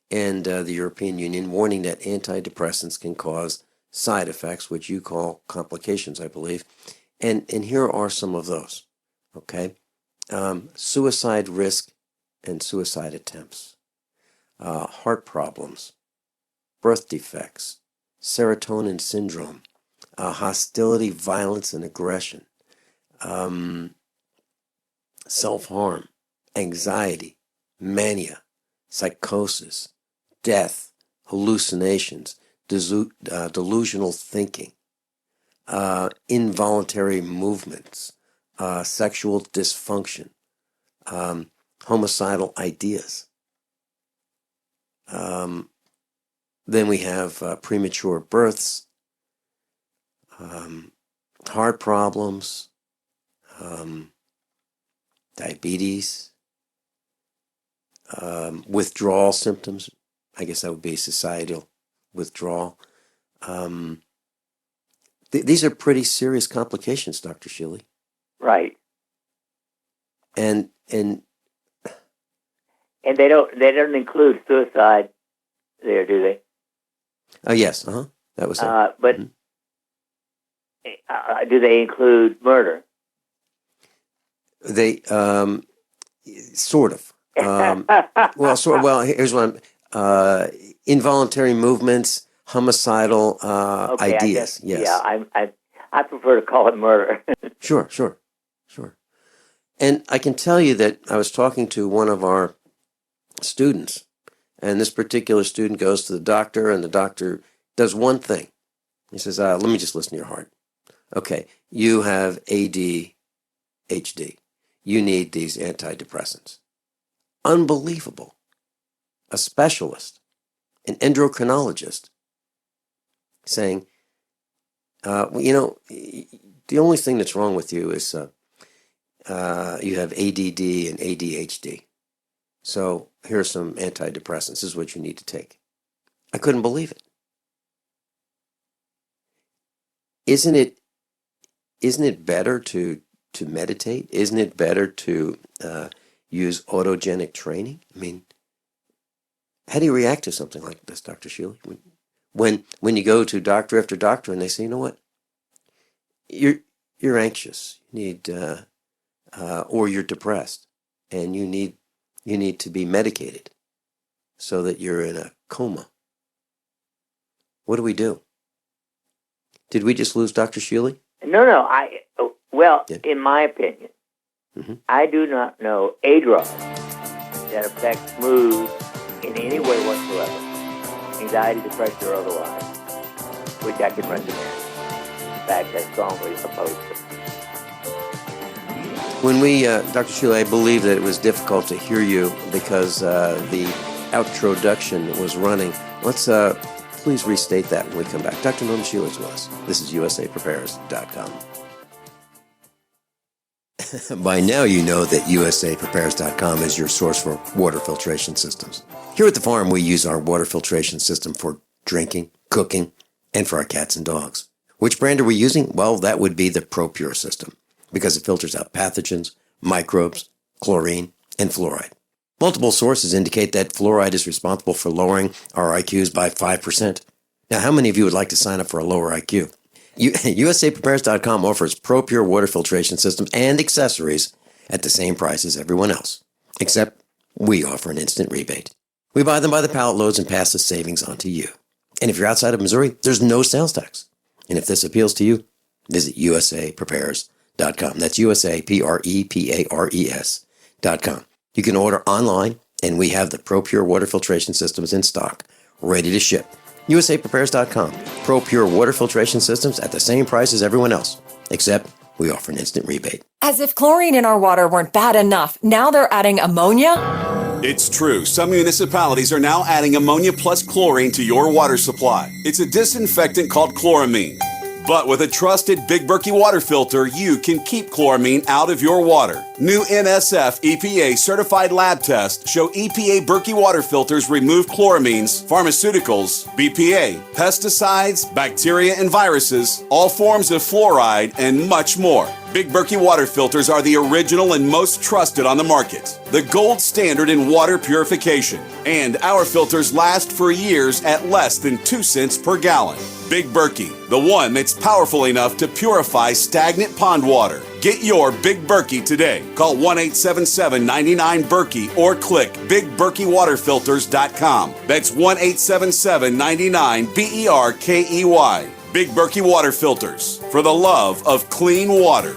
and the European Union, warning that antidepressants can cause side effects, which you call complications, I believe. And here are some of those, okay? Suicide risk and suicide attempts, heart problems, birth defects, serotonin syndrome, hostility, violence, and aggression, self-harm, anxiety, mania, psychosis, death, hallucinations, delusional thinking, involuntary movements, sexual dysfunction, homicidal ideas. Then we have premature births, heart problems, diabetes, withdrawal symptoms. I guess that would be societal withdrawal. These are pretty serious complications, Dr. Shealy. Right. And they don't include suicide there, do they? Yes, that was it. But do they include murder? They sort of. Here's what involuntary movements, homicidal ideas. Yes. Yeah, I prefer to call it murder. Sure. And I can tell you that I was talking to one of our students, and this particular student goes to the doctor, and the doctor does one thing. He says, let me just listen to your heart. Okay, you have ADHD. You need these antidepressants. Unbelievable. A specialist, an endocrinologist, saying, the only thing that's wrong with you is you have ADD and ADHD. So here are some antidepressants. This is what you need to take. I couldn't believe it. Isn't it better to meditate? Isn't it better to use autogenic training? I mean, how do you react to something like this, Dr. Shealy? When you go to doctor after doctor and they say, you know what, you're anxious, you need, or you're depressed, and you need to be medicated so that you're in a coma. What do we do? Did we just lose Dr. Shealy? No. In my opinion, I do not know a drug that affects mood in any way whatsoever, anxiety, depression, or otherwise, which I can recommend. In fact, I strongly oppose it. When we, Dr. Shealy, I believe that it was difficult to hear you because the outroduction was running. Let's please restate that when we come back. Dr. Norman Shealy's with us. This is USAPrepares.com. By now you know that USAPrepares.com is your source for water filtration systems. Here at the farm, we use our water filtration system for drinking, cooking, and for our cats and dogs. Which brand are we using? Well, that would be the ProPure system, because it filters out pathogens, microbes, chlorine, and fluoride. Multiple sources indicate that fluoride is responsible for lowering our IQs by 5%. Now, how many of you would like to sign up for a lower IQ? USAPrepares.com offers ProPure water filtration systems and accessories at the same price as everyone else, except we offer an instant rebate. We buy them by the pallet loads and pass the savings on to you. And if you're outside of Missouri, there's no sales tax. And if this appeals to you, visit USAPrepares.com. That's USAPrepares.com. You can order online, and we have the ProPure water filtration systems in stock, ready to ship. USAPrepares.com. ProPure water filtration systems at the same price as everyone else, except we offer an instant rebate. As if chlorine in our water weren't bad enough, now they're adding ammonia? It's true. Some municipalities are now adding ammonia plus chlorine to your water supply. It's a disinfectant called chloramine. But with a trusted Big Berkey water filter, you can keep chloramine out of your water. New NSF EPA certified lab tests show EPA Berkey water filters remove chloramines, pharmaceuticals, BPA, pesticides, bacteria and viruses, all forms of fluoride, and much more. Big Berkey water filters are the original and most trusted on the market, the gold standard in water purification. And our filters last for years at less than 2 cents per gallon. Big Berkey, the one that's powerful enough to purify stagnant pond water. Get your Big Berkey today. Call 1-877-99-BERKEY or click BigBerkeyWaterFilters.com. That's 1-877-99-BERKEY. Big Berkey Water Filters, for the love of clean water.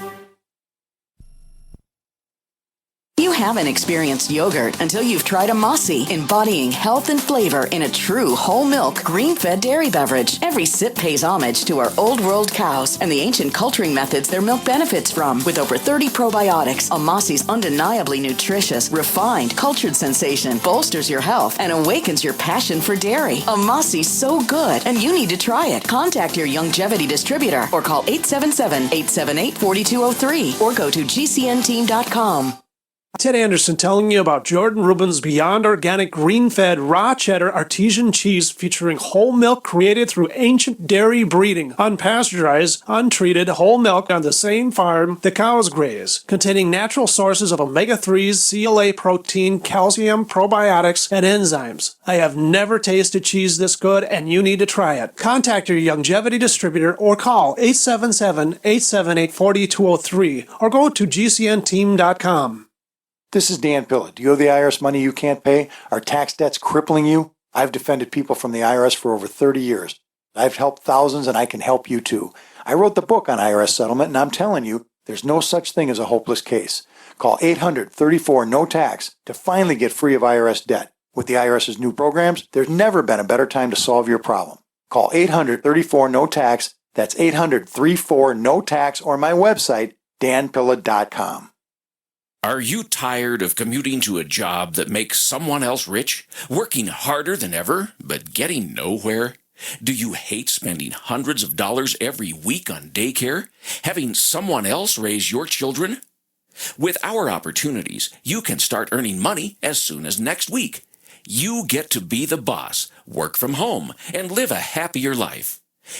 You haven't experienced yogurt until you've tried a Mossy, embodying health and flavor in a true whole milk, green-fed dairy beverage. Every sip pays homage to our old world cows and the ancient culturing methods their milk benefits from. With over 30 probiotics, a Mossy's undeniably nutritious, refined, cultured sensation bolsters your health and awakens your passion for dairy. A Mossy's so good, and you need to try it. Contact your Youngevity distributor or call 877-878-4203 or go to gcnteam.com. Ted Anderson telling you about Jordan Rubin's Beyond Organic Green-Fed Raw Cheddar Artesian Cheese featuring whole milk created through ancient dairy breeding, unpasteurized, untreated whole milk on the same farm the cows graze, containing natural sources of omega-3s, CLA protein, calcium, probiotics, and enzymes. I have never tasted cheese this good, and you need to try it. Contact your Youngevity distributor or call 877-878-4203 or go to gcnteam.com. This is Dan Pilla. Do you owe the IRS money you can't pay? Are tax debts crippling you? I've defended people from the IRS for over 30 years. I've helped thousands, and I can help you too. I wrote the book on IRS settlement, and I'm telling you, there's no such thing as a hopeless case. Call 800-34-NO-TAX to finally get free of IRS debt. With the IRS's new programs, there's never been a better time to solve your problem. Call 800-34-NO-TAX. That's 800-34-NO-TAX, or my website, danpilla.com. Are you tired of commuting to a job that makes someone else rich? Working harder than ever, but getting nowhere? Do you hate spending hundreds of dollars every week on daycare? Having someone else raise your children? With our opportunities, you can start earning money as soon as next week. You get to be the boss, work from home, and live a happier life.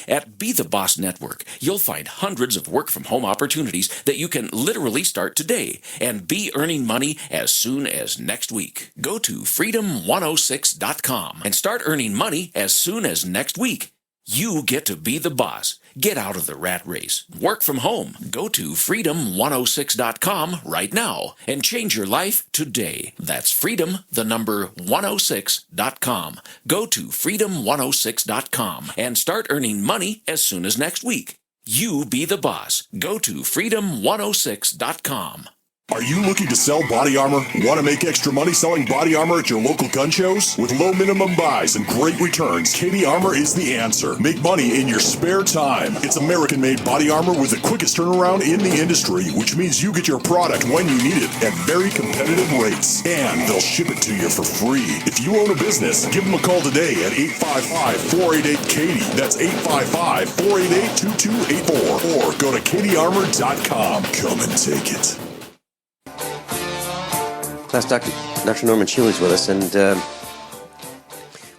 At Be the Boss Network, you'll find hundreds of work-from-home opportunities that you can literally start today and be earning money as soon as next week. Go to freedom106.com and start earning money as soon as next week. You get to be the boss. Get out of the rat race. Work from home. Go to freedom106.com right now and change your life today. That's freedom, the number 106.com. Go to freedom106.com and start earning money as soon as next week. You be the boss. Go to freedom106.com. Are you looking to sell body armor? Want to make extra money selling body armor at your local gun shows? With low minimum buys and great returns, KD Armor is the answer. Make money in your spare time. It's American-made body armor with the quickest turnaround in the industry, which means you get your product when you need it at very competitive rates. And they'll ship it to you for free. If you own a business, give them a call today at 855-488-KD. That's 855-488-2284. Or go to kdarmor.com. Come and take it. Class Dr. Norman Shealy's with us, and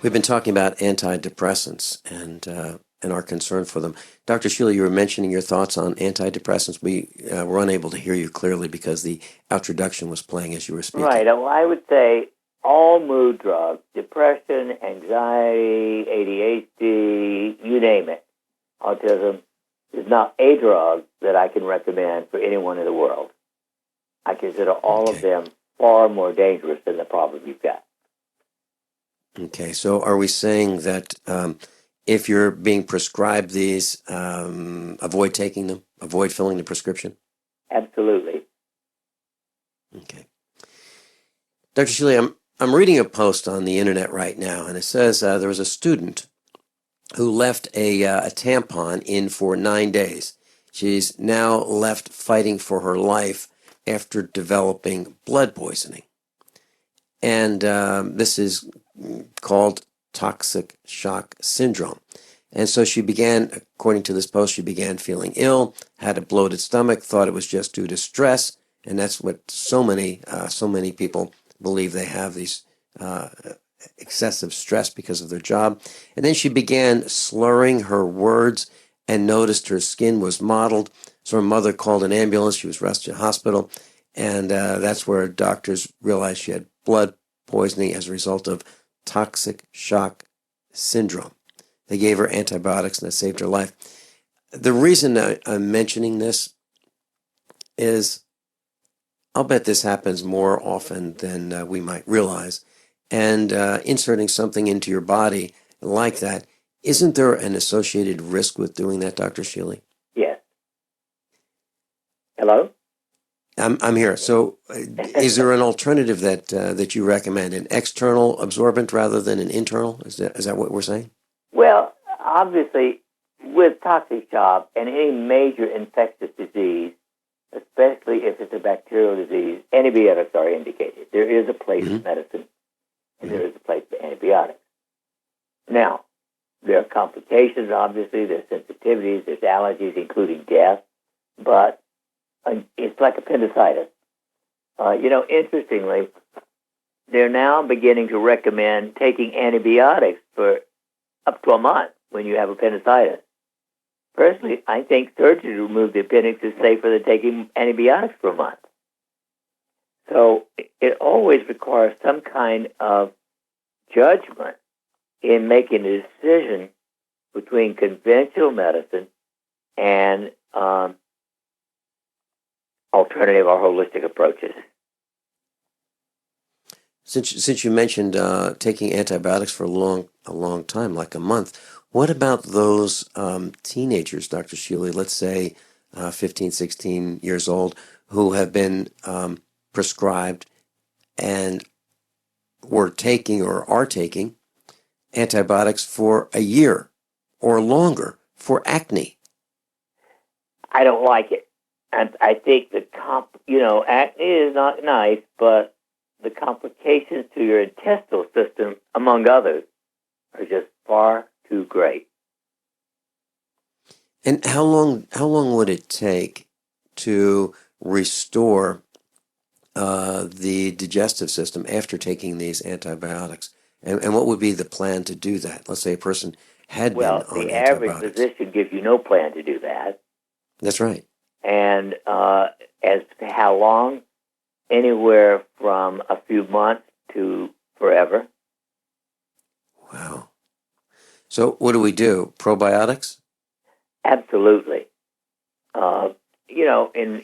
we've been talking about antidepressants and our concern for them. Dr. Shealy, you were mentioning your thoughts on antidepressants. We were unable to hear you clearly because the introduction was playing as you were speaking. Right. Well, I would say all mood drugs, depression, anxiety, ADHD, you name it, autism. There's not a drug that I can recommend for anyone in the world. I consider all of them far more dangerous than the problem you've got. Okay, so are we saying that if you're being prescribed these, avoid taking them, avoid filling the prescription? Absolutely. Okay. Dr. Shealy, I'm reading a post on the internet right now, and it says there was a student who left a tampon in for 9 days. She's now left fighting for her life after developing blood poisoning. And this is called toxic shock syndrome. And so she began, according to this post, she began feeling ill, had a bloated stomach, thought it was just due to stress, and that's what so many people believe they have, these excessive stress because of their job. And then she began slurring her words and noticed her skin was mottled. So her mother called an ambulance. She was rushed to the hospital, and that's where doctors realized she had blood poisoning as a result of toxic shock syndrome. They gave her antibiotics, and that saved her life. The reason I'm mentioning this is I'll bet this happens more often than we might realize. And inserting something into your body like that, isn't there an associated risk with doing that, Dr. Shealy? Yes. Hello? I'm here. So is there an alternative that you recommend, an external absorbent rather than an internal? Is that what we're saying? Well, obviously, with toxic shock and any major infectious disease, especially if it's a bacterial disease, antibiotics are indicated. There is a place in medicine, and there is a place for antibiotics. Now, there are complications, obviously. There's sensitivities, there's allergies, including death. But it's like appendicitis. Interestingly, they're now beginning to recommend taking antibiotics for up to a month when you have appendicitis. Personally, I think surgery to remove the appendix is safer than taking antibiotics for a month. So it always requires some kind of judgment in making a decision between conventional medicine and alternative or holistic approaches. Since you mentioned taking antibiotics for a long time, like a month, what about those teenagers, Dr. Shealy, let's say 15, 16 years old, who have been prescribed and were taking or are taking antibiotics for a year or longer for acne? I don't like it. And I think acne is not nice, but the complications to your intestinal system, among others, are just far too great. And how long would it take to restore the digestive system after taking these antibiotics? And what would be the plan to do that? Let's say a person had been on antibiotics. Well, the average physician gives you no plan to do that. That's right. And as to how long, anywhere from a few months to forever. Wow. So what do we do? Probiotics? Absolutely.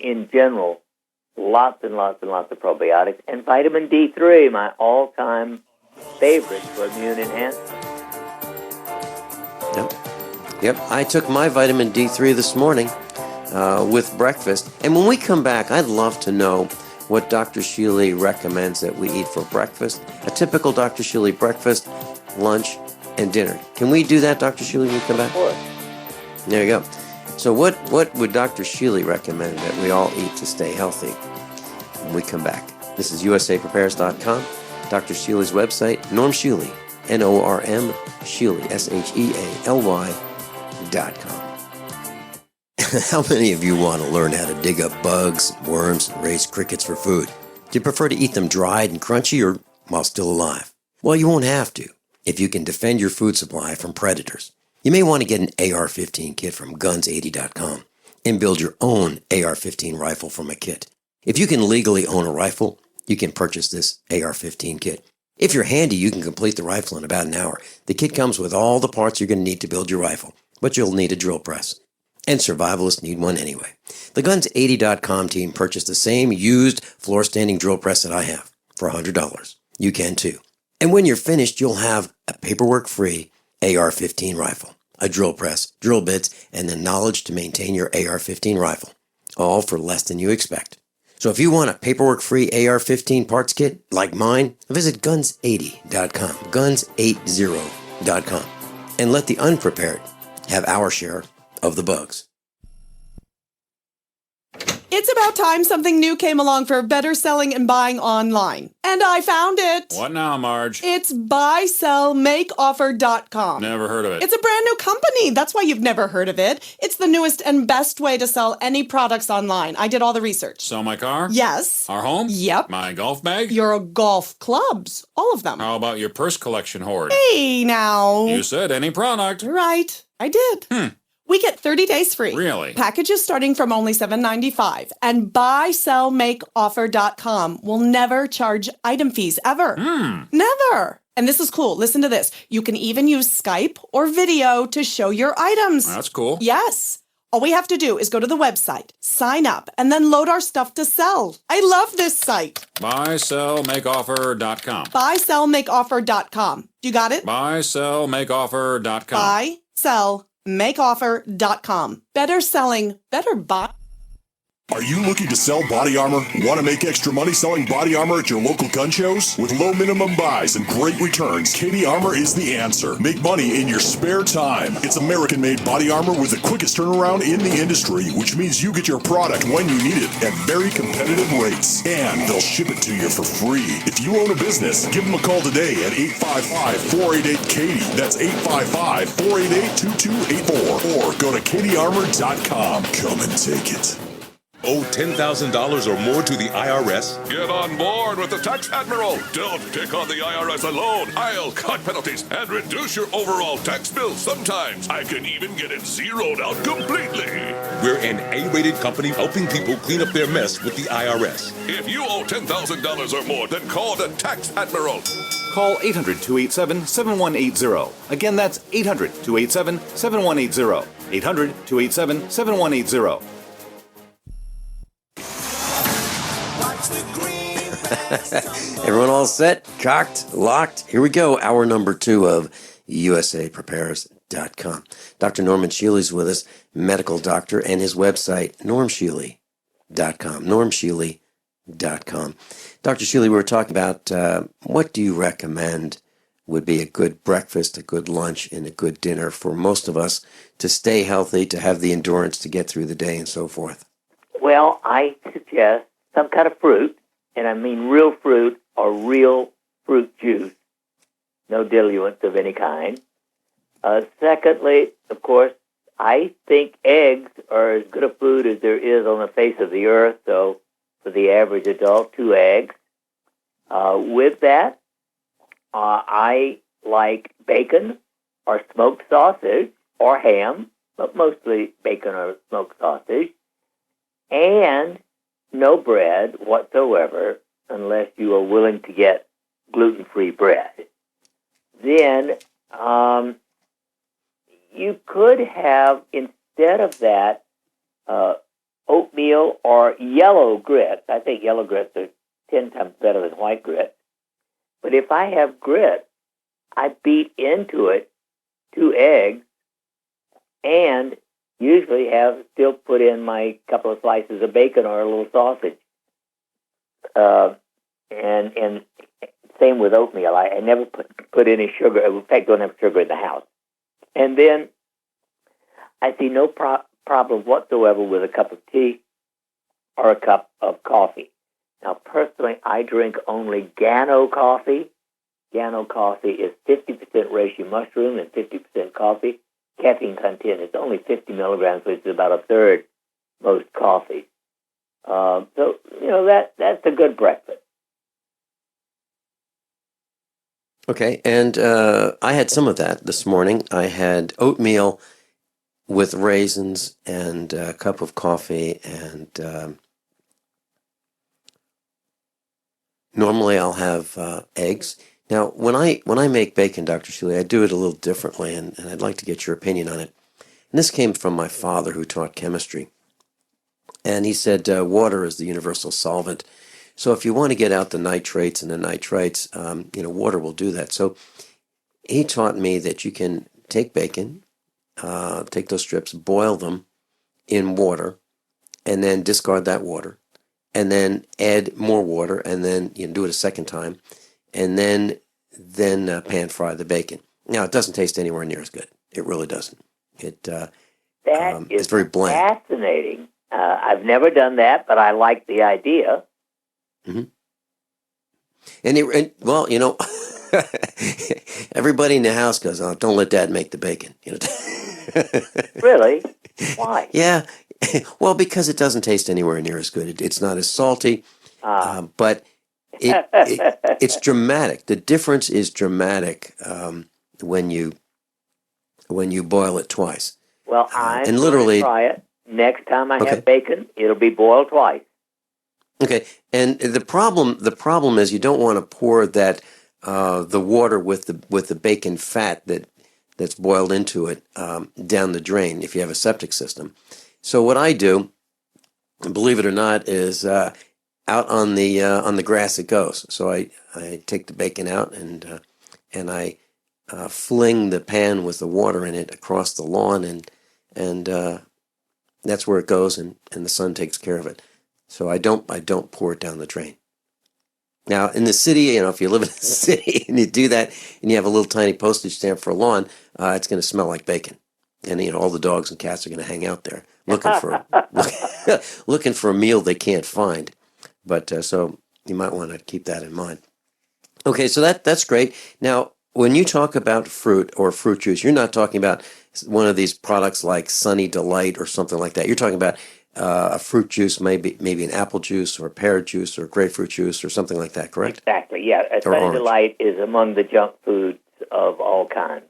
In general, lots and lots and lots of probiotics. And vitamin D3, my all-time favorite for immune enhancement. Yep. I took my vitamin D3 this morning with breakfast. And when we come back, I'd love to know what Dr. Shealy recommends that we eat for breakfast. A typical Dr. Shealy breakfast, lunch, and dinner. Can we do that, Dr. Shealy, when we come back? Of course. There you go. So what would Dr. Shealy recommend that we all eat to stay healthy when we come back? This is USAPrepares.com, Dr. Shealy's website, Norm Shealy, Norm Shealy, SHEALY.com. How many of you want to learn how to dig up bugs, worms, and raise crickets for food? Do you prefer to eat them dried and crunchy or while still alive? Well, you won't have to if you can defend your food supply from predators. You may want to get an AR-15 kit from guns80.com and build your own AR-15 rifle from a kit. If you can legally own a rifle, you can purchase this AR-15 kit. If you're handy, you can complete the rifle in about an hour. The kit comes with all the parts you're going to need to build your rifle, but you'll need a drill press. And survivalists need one anyway. The Guns80.com team purchased the same used floor-standing drill press that I have for $100. You can too. And when you're finished, you'll have a paperwork-free AR-15 rifle, a drill press, drill bits, and the knowledge to maintain your AR-15 rifle, all for less than you expect. So if you want a paperwork-free AR-15 parts kit like mine, visit Guns80.com, Guns80.com, and let the unprepared have our share of the bugs. It's about time something new came along for better selling and buying online. And I found it. What now, Marge? It's buysellmakeoffer.com. Never heard of it. It's a brand new company. That's why you've never heard of it. It's the newest and best way to sell any products online. I did all the research. Sell my car? Yes. Our home? Yep. My golf bag? Your golf clubs. All of them. How about your purse collection hoard? Hey, now. You said any product. Right. I did. We get 30 days free. Really? Packages starting from only $7.95. And buysellmakeoffer.com will never charge item fees ever. Never. And this is cool. Listen to this. You can even use Skype or video to show your items. That's cool. Yes. All we have to do is go to the website, sign up, and then load our stuff to sell. I love this site. Buysellmakeoffer.com. Buysellmakeoffer.com. You got it? Buysellmakeoffer.com. Buysellmakeoffer.com. Better selling, better buy. Are you looking to sell body armor? Want to make extra money selling body armor at your local gun shows? With low minimum buys and great returns, Katie Armor is the answer. Make money in your spare time. It's American-made body armor with the quickest turnaround in the industry, which means you get your product when you need it at very competitive rates. And they'll ship it to you for free. If you own a business, give them a call today at 855-488-KATIE. That's 855-488-2284. Or go to katiearmor.com. Come and take it. Owe $10,000 or more to the IRS? Get on board with the Tax Admiral. Don't take on the IRS alone. I'll cut penalties and reduce your overall tax bill. Sometimes I can even get it zeroed out completely. We're an A-rated company helping people clean up their mess with the IRS. If you owe $10,000 or more, then call the Tax Admiral. Call 800-287-7180. Again, that's 800-287-7180. 800-287-7180. Everyone all set? Cocked? Locked? Here we go. Hour number 2 of USAPrepares.com. Dr. Norman Shealy's with us, medical doctor, and his website, normshealy.com. normshealy.com. Dr. Shealy, we were talking about what do you recommend would be a good breakfast, a good lunch, and a good dinner for most of us to stay healthy, to have the endurance to get through the day and so forth? Well, I suggest some kind of fruit. And I mean real fruit or real fruit juice, no diluents of any kind. Secondly, of course, I think eggs are as good a food as there is on the face of the earth. So for the average adult, 2 eggs. With that, I like bacon or smoked sausage or ham, but mostly bacon or smoked sausage. And no bread whatsoever unless you are willing to get gluten-free bread. Then you could have, instead of that, oatmeal or yellow grits. I think yellow grits are 10 times better than white grits. But if I have grits, I beat into it 2 eggs and usually still put in my couple of slices of bacon or a little sausage. And same with oatmeal. I never put any sugar. In fact, don't have sugar in the house. And then I see no problem whatsoever with a cup of tea or a cup of coffee. Now, personally, I drink only Gano coffee. Gano coffee is 50% reishi mushroom and 50% coffee. Caffeine content is only 50 milligrams, which is about a third most coffee. So, that's a good breakfast. Okay, and I had some of that this morning. I had oatmeal with raisins and a cup of coffee, and normally I'll have eggs. Now, when I make bacon, Dr. Shealy, I do it a little differently, and I'd like to get your opinion on it. And this came from my father, who taught chemistry. And he said water is the universal solvent. So if you want to get out the nitrates and the nitrites, water will do that. So he taught me that you can take bacon, take those strips, boil them in water, and then discard that water, and then add more water, and then you can do it a second time, and then pan fry the bacon. Now, it doesn't taste anywhere near as good. It really doesn't. It's very bland. Fascinating. I've never done that, but I like the idea. Mm-hmm. Everybody in the house goes, "Oh, don't let Dad make the bacon." Really? Why? Yeah. Well, because it doesn't taste anywhere near as good. It's not as salty, but it's dramatic. The difference is dramatic when you boil it twice. Well, I'm going to try it. Next time I have bacon, it'll be boiled twice. Okay, and the problem is you don't want to pour that the water with the bacon fat that's boiled into it down the drain if you have a septic system. So what I do, believe it or not, is out on the grass it goes. So I take the bacon out and I fling the pan with the water in it across the lawn and that's where it goes and the sun takes care of it. So I don't pour it down the drain. Now in the city, if you live in the city and you do that and you have a little tiny postage stamp for a lawn, it's going to smell like bacon, and all the dogs and cats are going to hang out there looking for a meal they can't find. But so you might want to keep that in mind. Okay, so that's great. Now, when you talk about fruit or fruit juice, you're not talking about one of these products like Sunny Delight or something like that. You're talking about a fruit juice, maybe an apple juice or a pear juice or grapefruit juice or something like that, correct? Exactly, yeah. A Sunny Delight is among the junk foods of all kinds.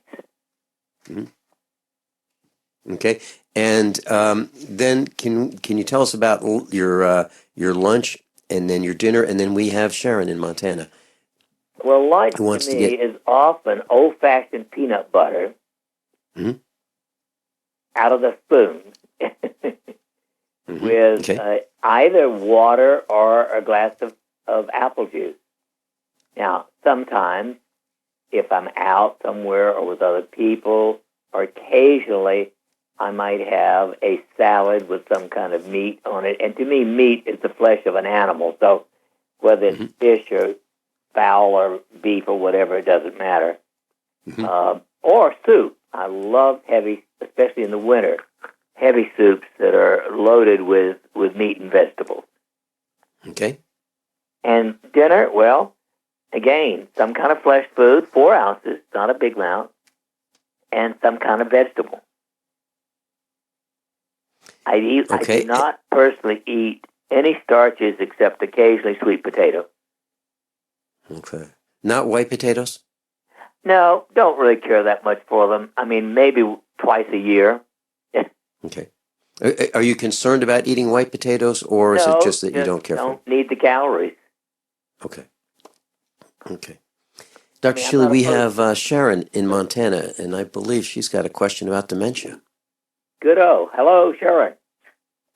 Mm-hmm. Okay, and then can you tell us about your lunch and then your dinner, and then we have Sharon in Montana. Well, lunch to me is often old-fashioned peanut butter out of the spoon with either water or a glass of apple juice. Now, sometimes if I'm out somewhere or with other people, or occasionally I might have a salad with some kind of meat on it. And to me, meat is the flesh of an animal. So whether it's fish or fowl or beef or whatever, it doesn't matter. Or soup. I love heavy, especially in the winter, heavy soups that are loaded with meat and vegetables. Okay. And dinner, well, again, some kind of flesh food, 4 ounces, not a big amount, and some kind of vegetable. I do not personally eat any starches except occasionally sweet potato. Okay. Not white potatoes? No, don't really care that much for them. I mean, maybe twice a year. Okay. Are you concerned about eating white potatoes, or is it just that you don't care for them? Don't need the calories. Okay. Okay. Dr. Shealy, we have Sharon in Montana, and I believe she's got a question about dementia. Good-o. Hello, Sharon.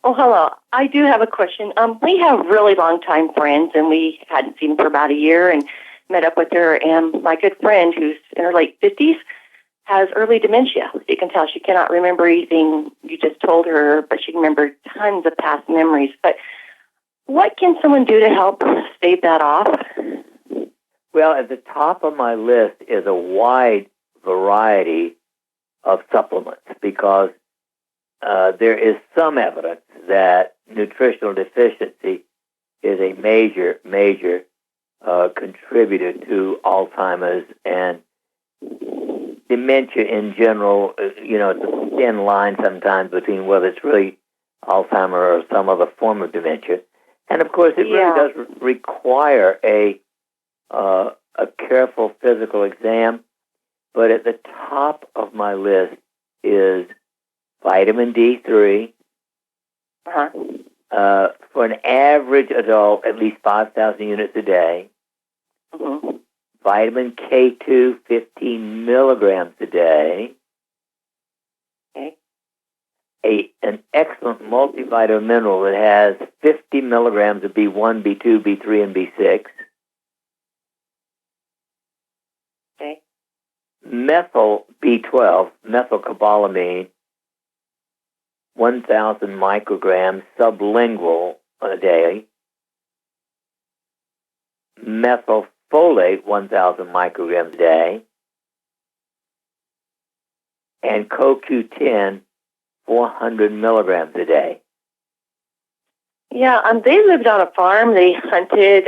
Oh, hello. I do have a question. We have really long-time friends, and we hadn't seen them for about a year, and met up with her. And my good friend, who's in her late 50s, has early dementia. You can tell she cannot remember anything you just told her, but she can remember tons of past memories. But what can someone do to help stave that off? Well, at the top of my list is a wide variety of supplements, because there is some evidence that nutritional deficiency is a major contributor to Alzheimer's and dementia in general. It's a thin line sometimes between whether it's really Alzheimer's or some other form of dementia. And of course, it really does require a careful physical exam. But at the top of my list is vitamin D3. For an average adult, at least 5,000 units a day. vitamin K2, 15 milligrams a day. Okay. An excellent multivitamin mineral that has 50 milligrams of B1, B2, B3, and B6. Okay. Methyl B12, methylcobalamin, 1,000 micrograms sublingual a day. Methylfolate, 1,000 micrograms a day. And CoQ10, 400 milligrams a day. Yeah, they lived on a farm. They hunted.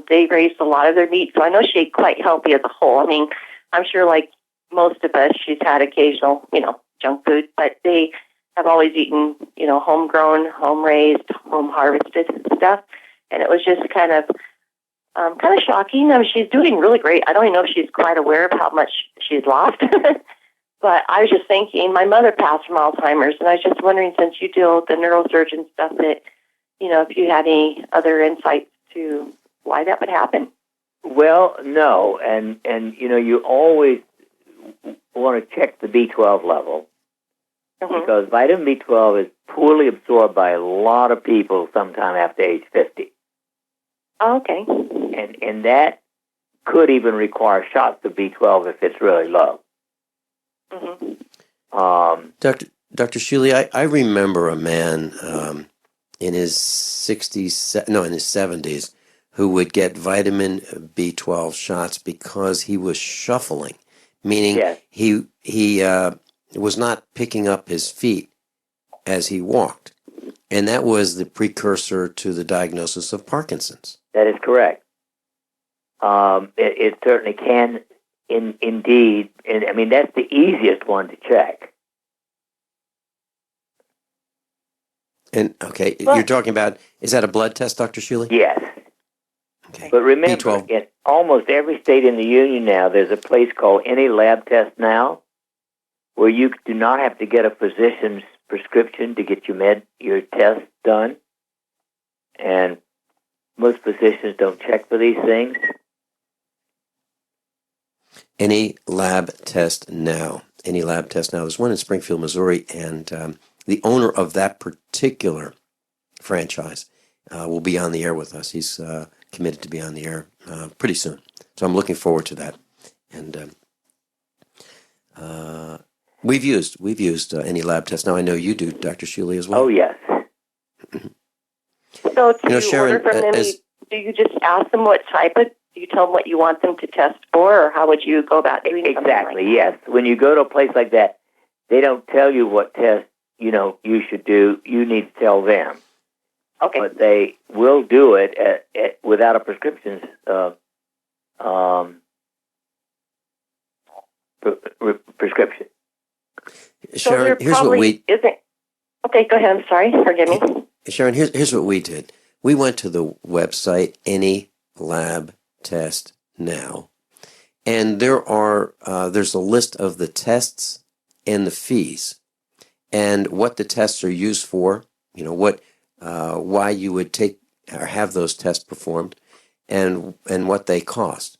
They raised a lot of their meat, so I know she ate quite healthy as a whole. I mean, I'm sure like most of us, she's had occasional, junk food, but they have always eaten, homegrown, home-raised, home-harvested stuff. And it was just kind of shocking. I mean, she's doing really great. I don't even know if she's quite aware of how much she's lost. But I was just thinking, my mother passed from Alzheimer's, and I was just wondering, since you deal with the neurosurgeon stuff, that, if you had any other insights to why that would happen. Well, no, and you always want to check the B12 level, because vitamin B12 is poorly absorbed by a lot of people sometime after age 50. Oh, okay. And that could even require shots of B12 if it's really low. Dr. Shealy, I remember a man in his 70s who would get vitamin B12 shots because he was shuffling, meaning he was not picking up his feet as he walked. And that was the precursor to the diagnosis of Parkinson's. That is correct. It certainly can indeed, and I mean, that's the easiest one to check. And, okay, you're talking about, is that a blood test, Dr. Shealy? Yes. Okay. But remember, B12. in almost every state in the union now, there's a place called Any Lab Test Now, where you do not have to get a physician's prescription to get your test done. And most physicians don't check for these things. Any Lab Test Now. Any Lab Test Now. There's one in Springfield, Missouri, and the owner of that particular franchise will be on the air with us. He's committed to be on the air pretty soon. So I'm looking forward to that. And we've used Any Lab Test Now. I know you do, Dr. Shealy, as well. Oh, yes. So to Sharon, order from them, do you just ask them what type of, do you tell them what you want them to test for, or how would you go about doing something Exactly, like yes. When you go to a place like that, they don't tell you what test, you should do. You need to tell them. Okay. But they will do it without a prescription prescription. Sharon, here's what we... Okay, go ahead. I'm sorry. Forgive me. Sharon, here's what we did. We went to the website Any Lab Test Now, and there's a list of the tests and the fees, and what the tests are used for. Why you would take or have those tests performed, and what they cost.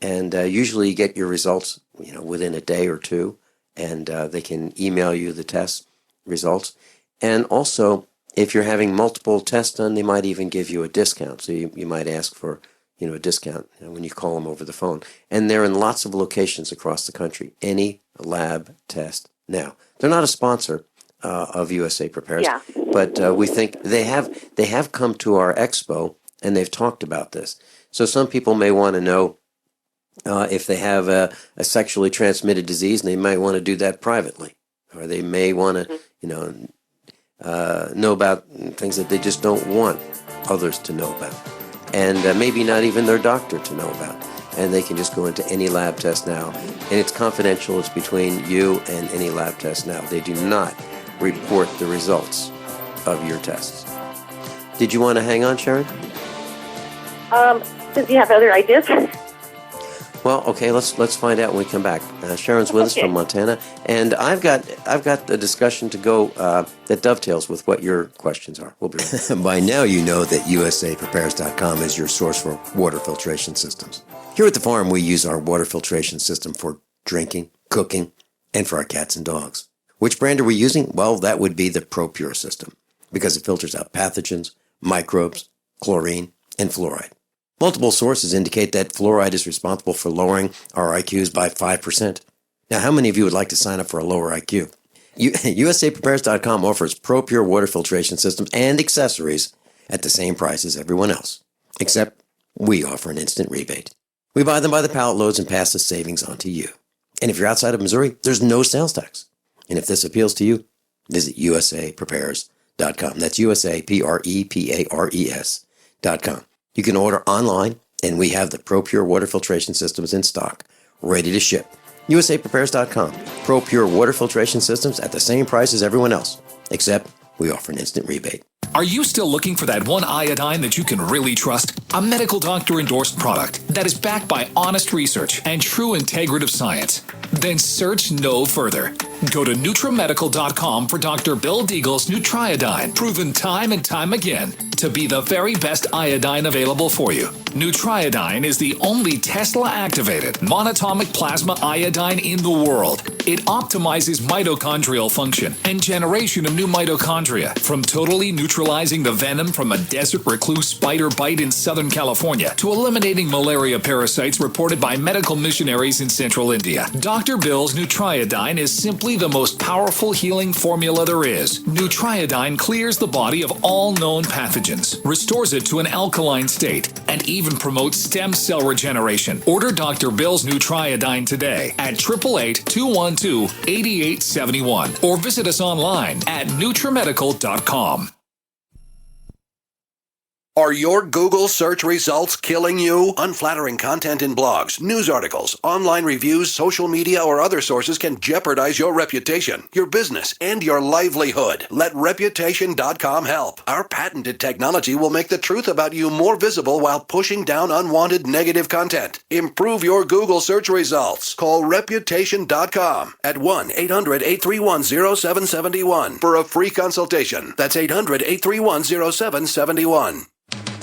And usually you get your results, within a day or two, and they can email you the test results. And also, if you're having multiple tests done, they might even give you a discount. So you might ask for, a discount when you call them over the phone. And they're in lots of locations across the country. Any Lab Test Now. They're not a sponsor of USA Prepares, but we think they have come to our expo and they've talked about this. So some people may want to know if they have a sexually transmitted disease, and they might want to do that privately, or they may want to, know about things that they just don't want others to know about, and maybe not even their doctor to know about. And they can just go into Any Lab Test Now, and it's confidential. It's between you and Any Lab Test Now. They do not report the results of your tests. Did you want to hang on, Sharon? Does he have other ideas? Well, okay, let's find out when we come back. Sharon's with us from Montana, and I've got a discussion to go that dovetails with what your questions are. We'll be right back. By now, you know that USAPrepares.com is your source for water filtration systems. Here at the farm, we use our water filtration system for drinking, cooking, and for our cats and dogs. Which brand are we using? Well, that would be the ProPure system, because it filters out pathogens, microbes, chlorine, and fluoride. Multiple sources indicate that fluoride is responsible for lowering our IQs by 5%. Now, how many of you would like to sign up for a lower IQ? USAPrepares.com offers ProPure water filtration systems and accessories at the same price as everyone else, except we offer an instant rebate. We buy them by the pallet loads and pass the savings on to you. And if you're outside of Missouri, there's no sales tax. And if this appeals to you, visit USAPrepares.com. That's USAPrepares.com. You can order online, and we have the ProPure water filtration systems in stock, ready to ship. USAPrepares.com. ProPure water filtration systems at the same price as everyone else, except we offer an instant rebate. Are you still looking for that one iodine that you can really trust? A medical doctor endorsed product that is backed by honest research and true integrative science? Then search no further. Go to NutriMedical.com for Dr. Bill Deagle's Nutriodine, proven time and time again to be the very best iodine available for you. Nutriodine is the only Tesla-activated monatomic plasma iodine in the world. It optimizes mitochondrial function and generation of new mitochondria, from totally neutralizing the venom from a desert recluse spider bite in Southern California to eliminating malaria parasites reported by medical missionaries in central India. Dr. Bill's Nutriodine is simply the most powerful healing formula there is. Nutriodine clears the body of all known pathogens, restores it to an alkaline state, and even promotes stem cell regeneration. Order Dr. Bill's Nutriodine today at 888-212-8871 or visit us online at NutriMedical.com. Are your Google search results killing you? Unflattering content in blogs, news articles, online reviews, social media, or other sources can jeopardize your reputation, your business, and your livelihood. Let Reputation.com help. Our patented technology will make the truth about you more visible while pushing down unwanted negative content. Improve your Google search results. Call Reputation.com at 1-800-831-0771 for a free consultation. That's 800-831-0771.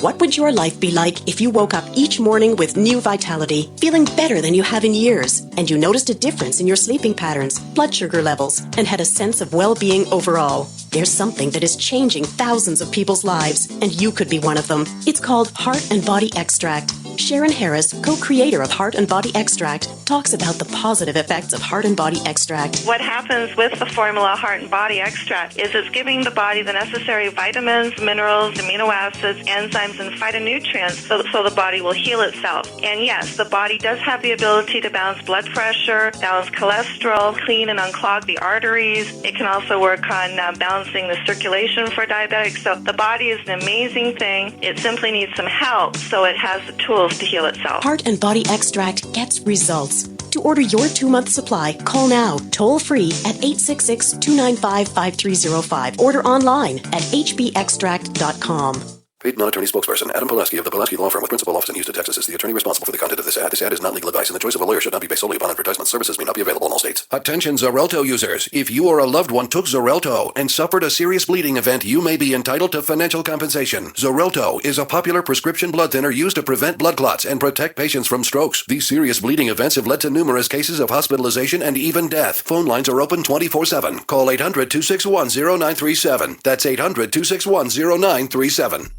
What would your life be like if you woke up each morning with new vitality, feeling better than you have in years, and you noticed a difference in your sleeping patterns, blood sugar levels, and had a sense of well-being overall? There's something that is changing thousands of people's lives, and you could be one of them. It's called Heart and Body Extract. Sharon Harris, co-creator of Heart and Body Extract, talks about the positive effects of Heart and Body Extract. What happens with the formula Heart and Body Extract is it's giving the body the necessary vitamins, minerals, amino acids, enzymes, and phytonutrients so the body will heal itself. And yes, the body does have the ability to balance blood pressure, balance cholesterol, clean and unclog the arteries. It can also work on balancing the circulation for diabetics. So the body is an amazing thing. It simply needs some help so it has the tools to heal itself. Heart and Body Extract gets results. To order your 2-month supply, call now, toll free at 866-295-5305. Order online at hbextract.com. Paid non-attorney spokesperson Adam Pulaski of the Pulaski Law Firm with principal office in Houston, Texas is the attorney responsible for the content of this ad. This ad is not legal advice, and the choice of a lawyer should not be based solely upon advertisement. Services may not be available in all states. Attention Xarelto users. If you or a loved one took Xarelto and suffered a serious bleeding event, you may be entitled to financial compensation. Xarelto is a popular prescription blood thinner used to prevent blood clots and protect patients from strokes. These serious bleeding events have led to numerous cases of hospitalization and even death. Phone lines are open 24/7. Call 800-261-0937. That's 800-261-0937.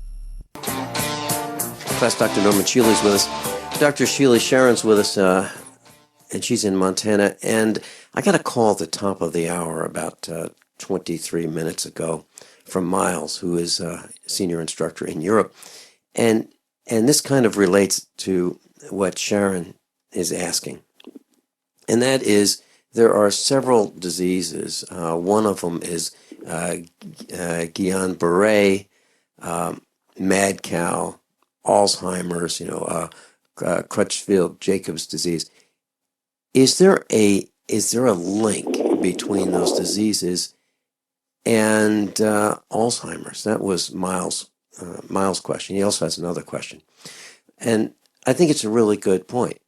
Class Dr. Norman Shealy's with us. Dr. Shealy, Sharon's with us, and she's in Montana. And I got a call at the top of the hour about 23 minutes ago from Miles, who is a senior instructor in Europe. And this kind of relates to what Sharon is asking. And that is, there are several diseases. One of them is Guillain-Barré, mad cow, Alzheimer's, Crutchfield-Jacobs disease. Is there a link between those diseases and Alzheimer's? That was Miles' question. He also has another question, and I think it's a really good point.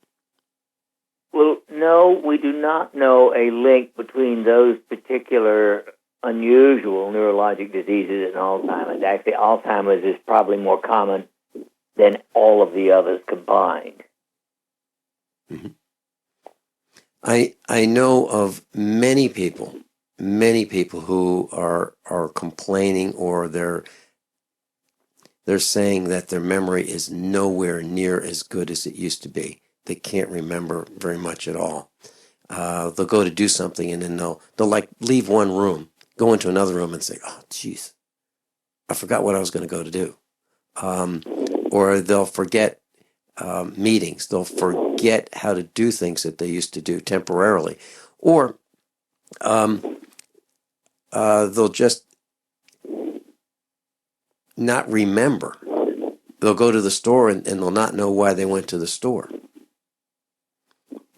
Well, no, we do not know a link between those particular unusual neurologic diseases and Alzheimer's. Actually, Alzheimer's is probably more common than all of the others combined. Mm-hmm. I know of many people who are complaining, or they're saying that their memory is nowhere near as good as it used to be. They can't remember very much at all. They'll go to do something, and then they'll like leave one room, go into another room, and say, "Oh, jeez, I forgot what I was going to go to do." Or they'll forget meetings. They'll forget how to do things that they used to do temporarily, or they'll just not remember. They'll go to the store and they'll not know why they went to the store.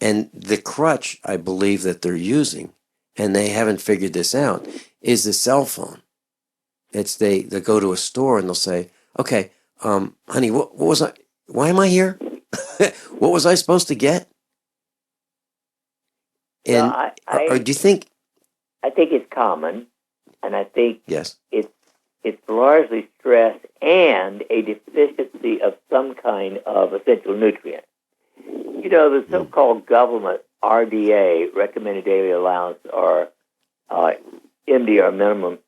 And the crutch, I believe, that they're using, and they haven't figured this out, is the cell phone. It's they go to a store and they'll say, "Okay, honey, what was I? Why am I here? What was I supposed to get?" And or do you think? I think it's common, and I think yes, it's largely stress and a deficiency of some kind of essential nutrient. You know, the so-called government RDA, recommended daily allowance, or MDR, minimum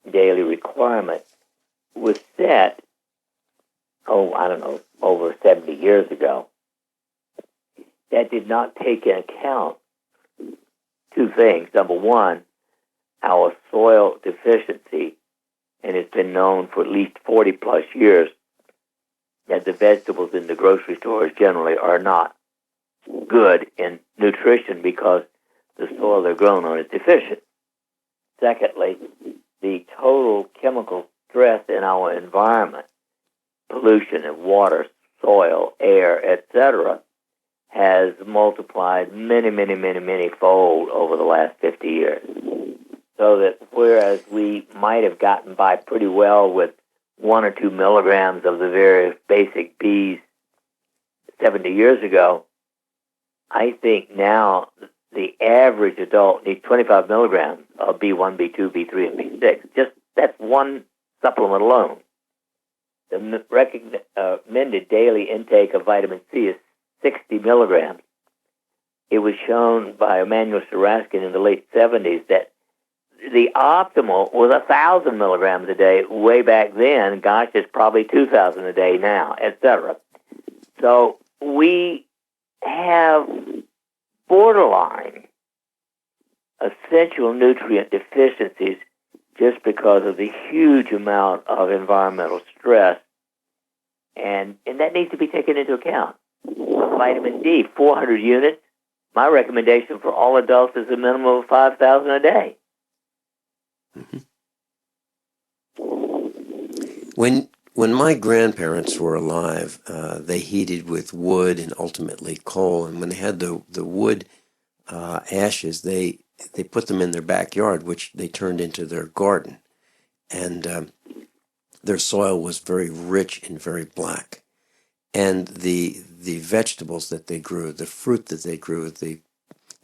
daily requirement, was set, over 70 years ago. That did not take into account two things. Number one, our soil deficiency, and it's been known for at least 40 plus years that the vegetables in the grocery stores generally are not good in nutrition because the soil they're grown on is deficient. Secondly, the total chemical stress in our environment, pollution in water, soil, air, etc., has multiplied many fold over the last 50 years. So that whereas we might have gotten by pretty well with 1 or 2 milligrams of the various basic Bs 70 years ago, I think now the average adult needs 25 milligrams of B1, B2, B3, and B6. Just that's one supplement alone. The recommended daily intake of vitamin C is 60 milligrams. It was shown by Emanuel Saraskin in the late 70s that the optimal was 1,000 milligrams a day way back then. Gosh, it's probably 2,000 a day now, etc. So we have borderline essential nutrient deficiencies just because of the huge amount of environmental stress, and that needs to be taken into account. Vitamin D, 400 units. My recommendation for all adults is a minimum of 5,000 a day. When my grandparents were alive, they heated with wood and ultimately coal. And when they had the wood ashes, they put them in their backyard, which they turned into their garden. And their soil was very rich and very black. And the vegetables that they grew, the fruit that they grew, the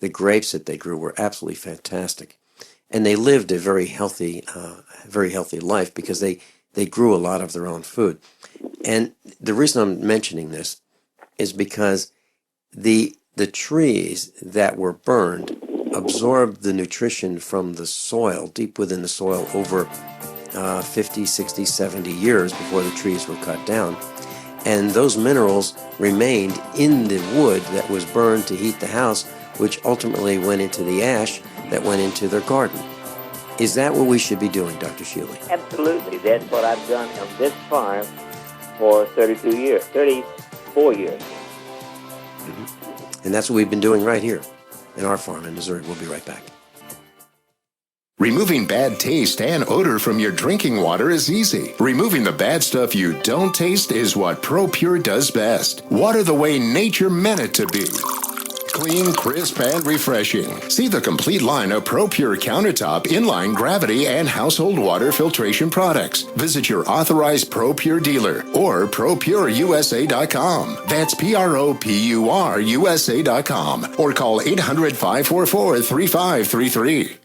grapes that they grew were absolutely fantastic. And they lived a very healthy life because they grew a lot of their own food. And the reason I'm mentioning this is because the trees that were burned absorbed the nutrition from the soil, deep within the soil, over 50, 60, 70 years before the trees were cut down. And those minerals remained in the wood that was burned to heat the house, which ultimately went into the ash that went into their garden. Is that what we should be doing, Dr. Shealy? Absolutely. That's what I've done on this farm for 34 years. And that's what we've been doing right here in our farm in Missouri. We'll be right back. Removing bad taste and odor from your drinking water is easy. Removing the bad stuff you don't taste is what ProPure does best. Water the way nature meant it to be. Clean, crisp, and refreshing. See the complete line of ProPure countertop, inline, gravity, and household water filtration products. Visit your authorized ProPure dealer or ProPureUSA.com. That's ProPureUSA.com or call 800-544-3533.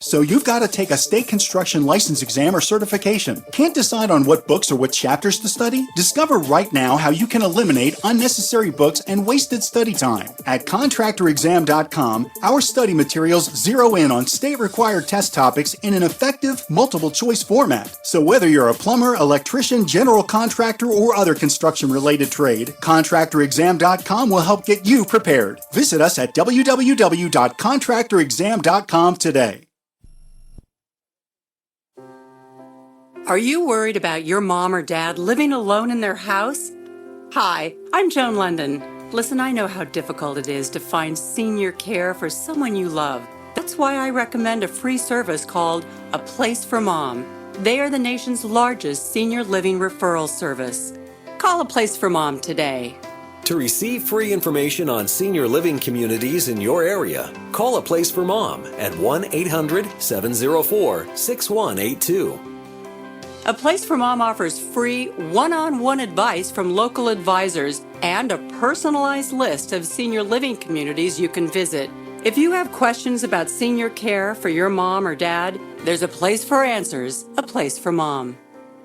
So you've got to take a state construction license exam or certification. Can't decide on what books or what chapters to study? Discover right now how you can eliminate unnecessary books and wasted study time. At contractorexam.com, our study materials zero in on state-required test topics in an effective, multiple-choice format. So whether you're a plumber, electrician, general contractor, or other construction-related trade, contractorexam.com will help get you prepared. Visit us at www.contractorexam.com today. Are you worried about your mom or dad living alone in their house? Hi, I'm Joan London. Listen, I know how difficult it is to find senior care for someone you love. That's why I recommend a free service called A Place for Mom. They are the nation's largest senior living referral service. Call A Place for Mom today. To receive free information on senior living communities in your area, call A Place for Mom at 1-800-704-6182. A Place for Mom offers free one-on-one advice from local advisors and a personalized list of senior living communities you can visit. If you have questions about senior care for your mom or dad, there's a place for answers, A Place for Mom.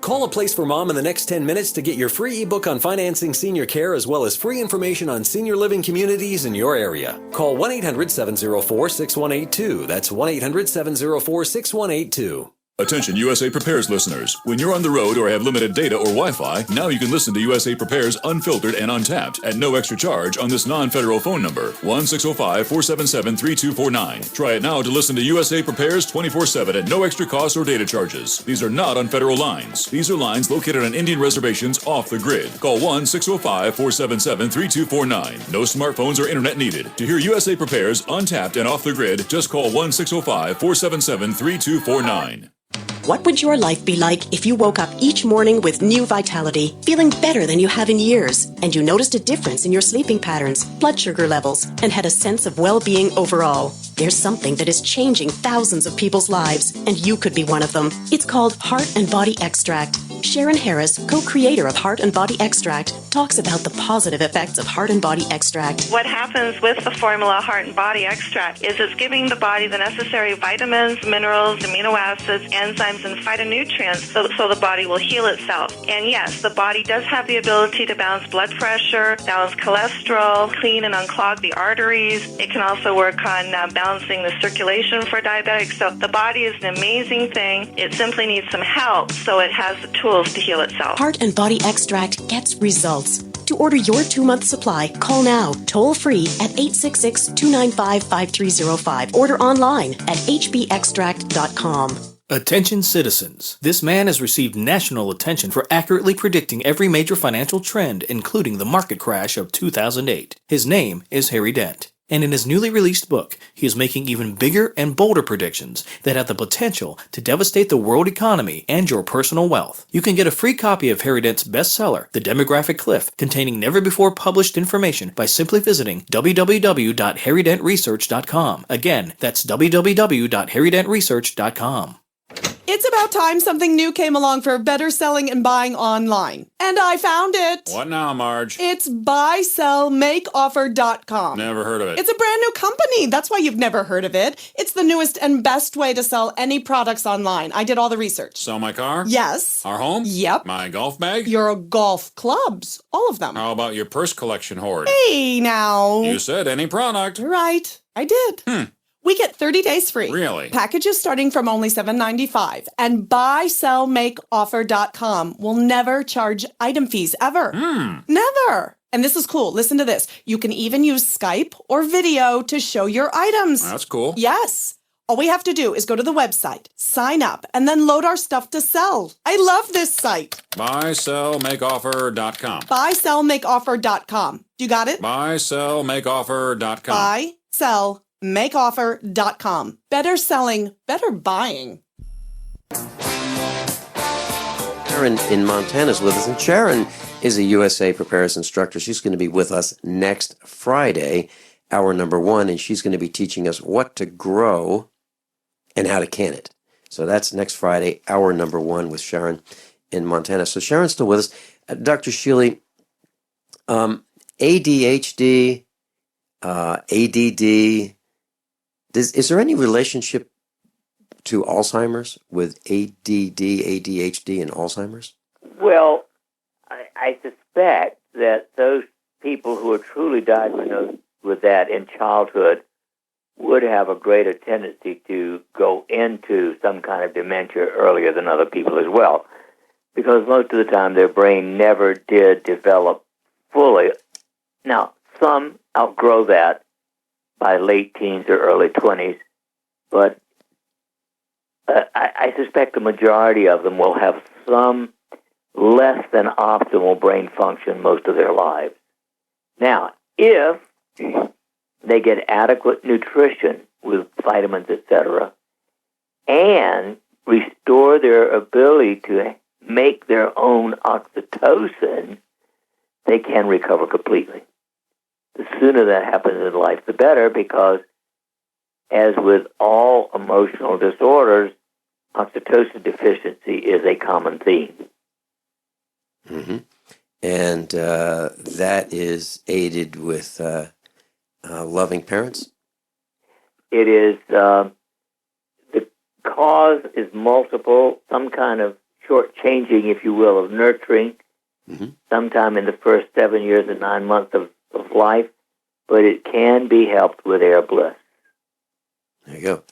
Call A Place for Mom in the next 10 minutes to get your free ebook on financing senior care as well as free information on senior living communities in your area. Call 1-800-704-6182. That's 1-800-704-6182. Attention USA Prepares listeners. When you're on the road or have limited data or Wi-Fi, now you can listen to USA Prepares Unfiltered and Untapped at no extra charge on this non-federal phone number, 1-605-477-3249. Try it now to listen to USA Prepares 24/7 at no extra cost or data charges. These are not on federal lines. These are lines located on Indian reservations off the grid. Call 1-605-477-3249. No smartphones or internet needed. To hear USA Prepares Untapped and Off the Grid, just call 1-605-477-3249. What would your life be like if you woke up each morning with new vitality, feeling better than you have in years, and you noticed a difference in your sleeping patterns, blood sugar levels, and had a sense of well-being overall? There's something that is changing thousands of people's lives, and you could be one of them. It's called Heart and Body Extract. Sharon Harris, co-creator of Heart and Body Extract, talks about the positive effects of Heart and Body Extract. What happens with the formula Heart and Body Extract is it's giving the body the necessary vitamins, minerals, amino acids, enzymes, and phytonutrients so the body will heal itself. And yes, the body does have the ability to balance blood pressure, balance cholesterol, clean and unclog the arteries. It can also work on balancing the circulation for diabetics. So the body is an amazing thing. It simply needs some help so it has the tools to heal itself. Heart and Body Extract gets results. To order your 2-month supply, call now, toll free at 866-295-5305. Order online at hbextract.com. Attention citizens. This man has received national attention for accurately predicting every major financial trend, including the market crash of 2008. His name is Harry Dent. And in his newly released book, he is making even bigger and bolder predictions that have the potential to devastate the world economy and your personal wealth. You can get a free copy of Harry Dent's bestseller, The Demographic Cliff, containing never-before-published information by simply visiting www.harrydentresearch.com. Again, that's www.harrydentresearch.com. It's about time something new came along for better selling and buying online. And I found it. What now, Marge? It's buysellmakeoffer.com. Never heard of it. It's a brand new company. That's why you've never heard of it. It's the newest and best way to sell any products online. I did all the research. Sell my car? Yes. Our home? Yep. My golf bag? Your golf clubs. All of them. How about your purse collection hoard? Hey, now. You said any product. Right. I did. We get 30 days free. Really? Packages starting from only $7.95. And buysellmakeoffer.com will never charge item fees ever. Never. And this is cool. Listen to this. You can even use Skype or video to show your items. That's cool. Yes. All we have to do is go to the website, sign up, and then load our stuff to sell. I love this site. Buysellmakeoffer.com. Buysellmakeoffer.com. You got it? Buysellmakeoffer.com. Buysellmakeoffer.com. Better selling, better buying. Sharon in Montana is with us, and Sharon is a USA Prepares instructor. She's going to be with us next Friday, hour number 1, and she's going to be teaching us what to grow and how to can it. So that's next Friday, hour number 1 with Sharon in Montana. So Sharon's still with us. Dr. Shealy, ADHD, ADD, is there any relationship to Alzheimer's with ADD, ADHD, and Alzheimer's? Well, I suspect that those people who are truly diagnosed with that in childhood would have a greater tendency to go into some kind of dementia earlier than other people as well, because most of the time their brain never did develop fully. Now, some outgrow that by late teens or early 20s, but I suspect the majority of them will have some less than optimal brain function most of their lives. Now, if they get adequate nutrition with vitamins, etc., and restore their ability to make their own oxytocin, they can recover completely. The sooner that happens in life, the better, because as with all emotional disorders, oxytocin deficiency is a common theme. Mm-hmm. And that is aided with loving parents? It is, the cause is multiple, some kind of shortchanging, if you will, of nurturing, sometime in the first 7 years and 9 months of life, but it can be helped with air bliss. There you go.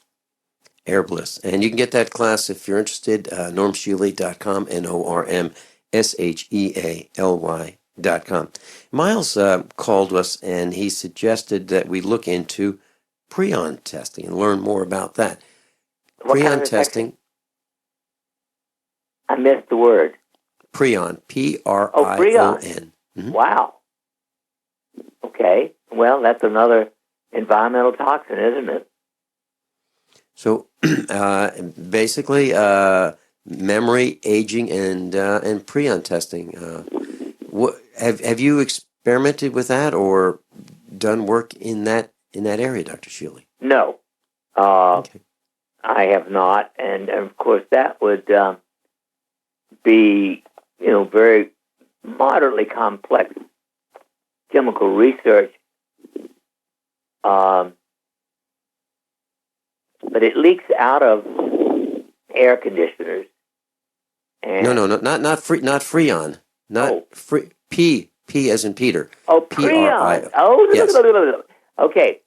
Air bliss. And you can get that class if you're interested, normshealy.com, NORMSHEALY.com. Miles called us and he suggested that we look into prion testing and learn more about that. What prion kind of testing. I missed the word. Prion, P-R-I-O-N. Oh, prion. Wow. Okay. Well, that's another environmental toxin, isn't it? So basically, memory, aging, and prion testing. Have you experimented with that or done work in that area, Dr. Shealy? No, Okay. I have not, and of course that would be, very moderately complex chemical research. But it leaks out of air conditioners. And No, not freon, P as in Peter. Oh, P-R-I-O. prion. Oh, Yes. Okay.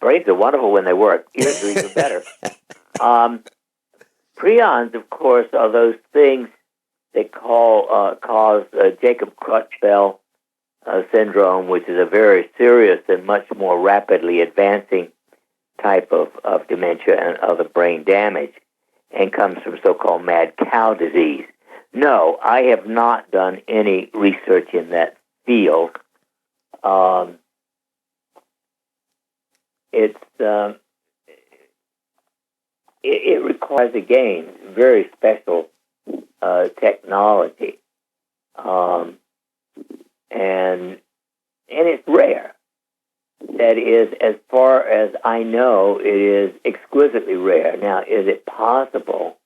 Brains are wonderful when they work. Ears are even better. Prions, of course, are those things that cause Jacob-Creutzfeldt syndrome, which is a very serious and much more rapidly advancing type of dementia and other brain damage, and comes from so-called mad cow disease. No, I have not done any research in that field. It requires, again, very special technology, and it's rare. That is, as far as I know, it is exquisitely rare. Now, is it possible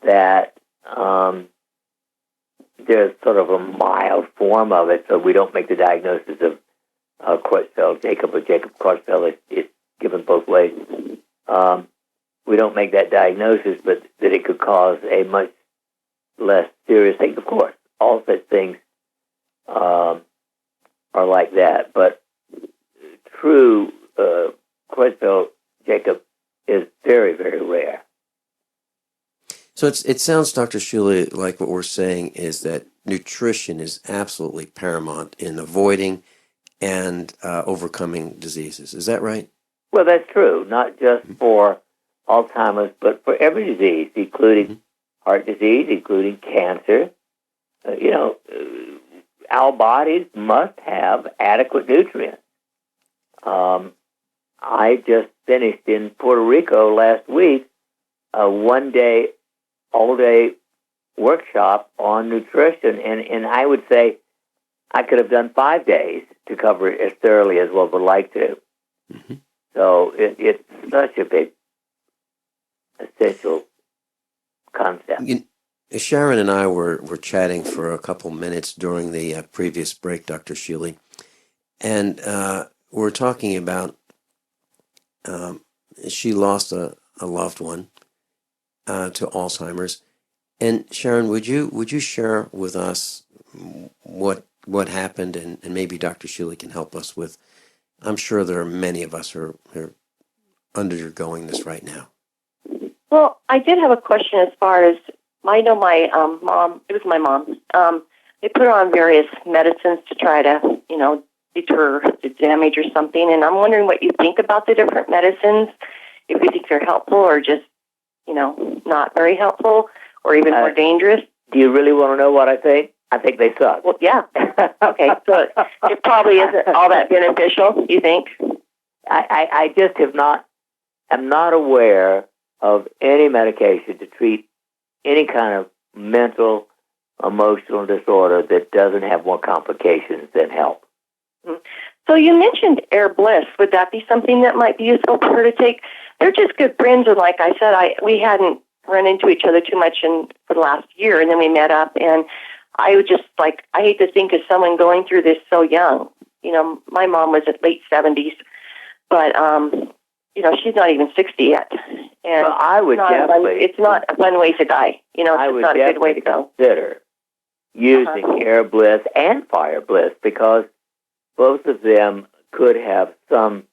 that there's sort of a mild form of it, so we don't make the diagnosis of Creutzfeldt, Jacob or Jacob-Creutzfeldt? It's given both ways. We don't make that diagnosis, but that it could cause a much less serious thing. Of course, all such things are like that, but true Creutzfeldt-Jacob is very, very rare. So it sounds, Dr. Shealy, like what we're saying is that nutrition is absolutely paramount in avoiding and overcoming diseases. Is that right? Well, that's true, not just for Alzheimer's, but for every disease, including heart disease, including cancer. Our bodies must have adequate nutrients. I just finished in Puerto Rico last week a one-day, all-day workshop on nutrition, and I would say I could have done 5 days to cover it as thoroughly as one would like to. So it's such a big, essential concept. Sharon and I were chatting for a couple minutes during the previous break, Dr. Shealy, and we're talking about she lost a a loved one to Alzheimer's. And Sharon, would you share with us what happened, and maybe Dr. Shealy can help us with? I'm sure there are many of us who are undergoing this right now. Well, I did have a question as far as I know my mom. It was my mom. They put her on various medicines to try to, deter the damage or something. And I'm wondering what you think about the different medicines. If you think they're helpful or just, not very helpful or even more dangerous. Do you really want to know what I think? I think they suck. Well, yeah. Okay, so it probably isn't all that beneficial, you think? I just am not aware of any medication to treat any kind of mental, emotional disorder that doesn't have more complications than help. So you mentioned Air Bliss. Would that be something that might be useful for her to take? They're just good friends, and like I said, we hadn't run into each other too much for the last year, and then we met up, and I would just I hate to think of someone going through this so young. My mom was at late 70s, but she's not even 60 yet. And well, I would it's not a fun way to die. It's not a good way to go. Consider using Air Bliss and Fire Bliss, because both of them could have some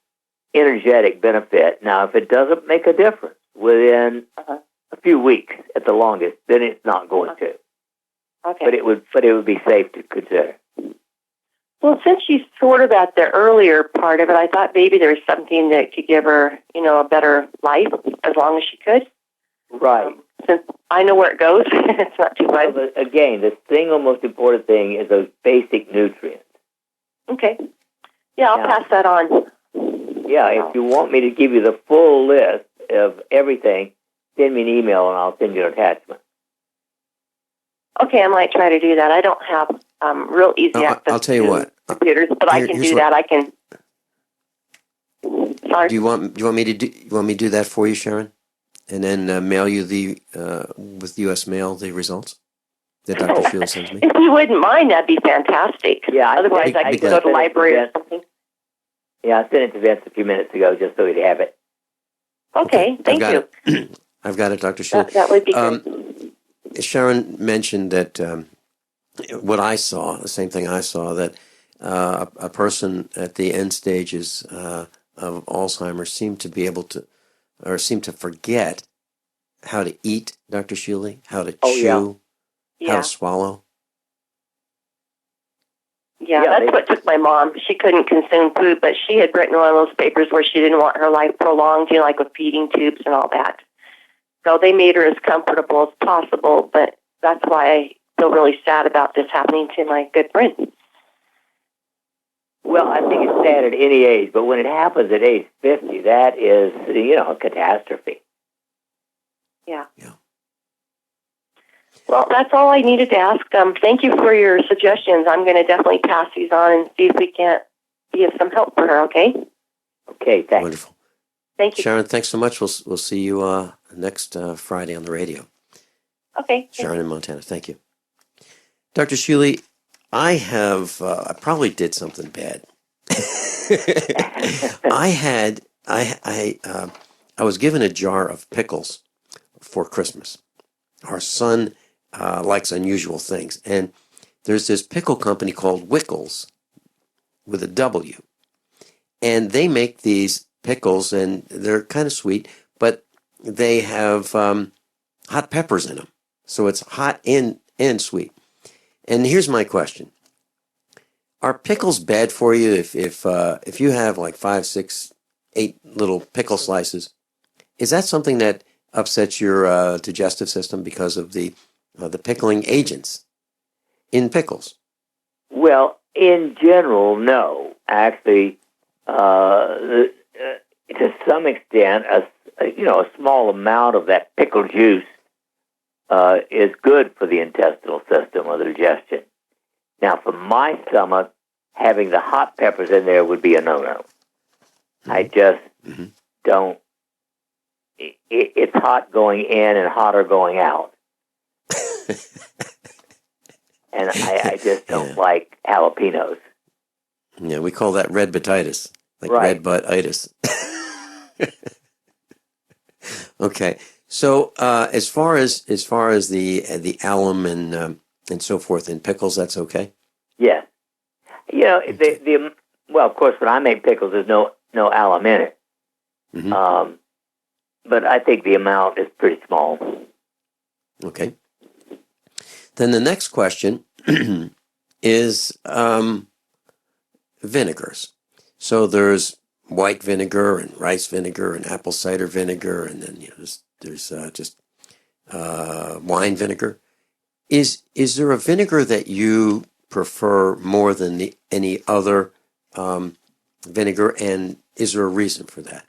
energetic benefit. Now, if it doesn't make a difference within a few weeks at the longest, then it's not going to. Okay. But it would be safe to consider. Well, since she's sort of at the earlier part of it, I thought maybe there was something that could give her, a better life as long as she could. Right. Since I know where it goes, it's not too bad. Well, again, the single most important thing is those basic nutrients. Okay. Yeah, I'll pass that on. Yeah, if you want me to give you the full list of everything, send me an email and I'll send you an attachment. Okay, I might try to do that. I don't have real easy access I'll tell you what. Computers, but I can do that. I can. Sorry. Do you want me to do that for you, Sharon, and then mail you with U.S. mail the results that Dr. Shealy sends me? If you wouldn't mind, that'd be fantastic. Yeah. Otherwise, I could go to the library or something. Yeah, I sent it to Vince a few minutes ago just so he'd have it. Okay, thank you. I've got it, Dr. Shealy. That would be good. Sharon mentioned that what I saw, the same thing I saw, that a person at the end stages of Alzheimer's seemed to forget how to eat, Dr. Shealy, how to chew, how to swallow. Yeah, that's what took my mom. She couldn't consume food, but she had written one of those papers where she didn't want her life prolonged, like with feeding tubes and all that. So they made her as comfortable as possible, but that's why I feel really sad about this happening to my good friend. Well, I think it's sad at any age, but when it happens at age 50, that is, a catastrophe. Yeah. Well, that's all I needed to ask. Thank you for your suggestions. I'm going to definitely pass these on and see if we can't be of some help for her, okay? Okay, thanks. Wonderful. Thank you. Sharon, thanks so much. We'll see you next Friday on the radio. Okay. Sharon in Montana. Thank you. Dr. Shealy, I probably did something bad. I was given a jar of pickles for Christmas. Our son likes unusual things. And there's this pickle company called Wickles with a W. And they make these pickles, and they're kind of sweet, but they have hot peppers in them. So it's hot and sweet. And here's my question. Are pickles bad for you if you have like 5, 6, 8 little pickle slices? Is that something that upsets your digestive system because of the pickling agents in pickles? Well, in general, no. Actually, to some extent, a small amount of that pickle juice is good for the intestinal system or the digestion. Now, for my stomach, having the hot peppers in there would be a no-no. I just don't. It's hot going in and hotter going out. And I just don't like jalapenos. Yeah, we call that red buttitis, like right. red butt-itis. Okay. So as far as the alum and so forth in pickles, that's okay. Yes. You know, well, of course, when I make pickles, there's no alum in it. Mm-hmm. But I think the amount is pretty small. Okay. Then the next question is vinegars. So there's white vinegar and rice vinegar and apple cider vinegar, and then there's just wine vinegar. Is there a vinegar that you prefer more than any other vinegar, and is there a reason for that?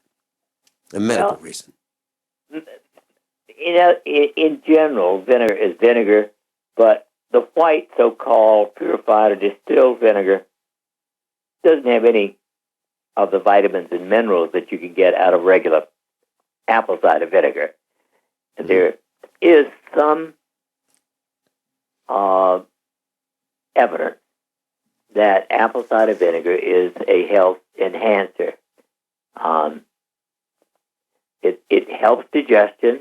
A medical reason? You know, in general, vinegar is vinegar, but the white so-called purified or distilled vinegar doesn't have any of the vitamins and minerals that you can get out of regular apple cider vinegar. And there is some evidence that apple cider vinegar is a health enhancer. It helps digestion.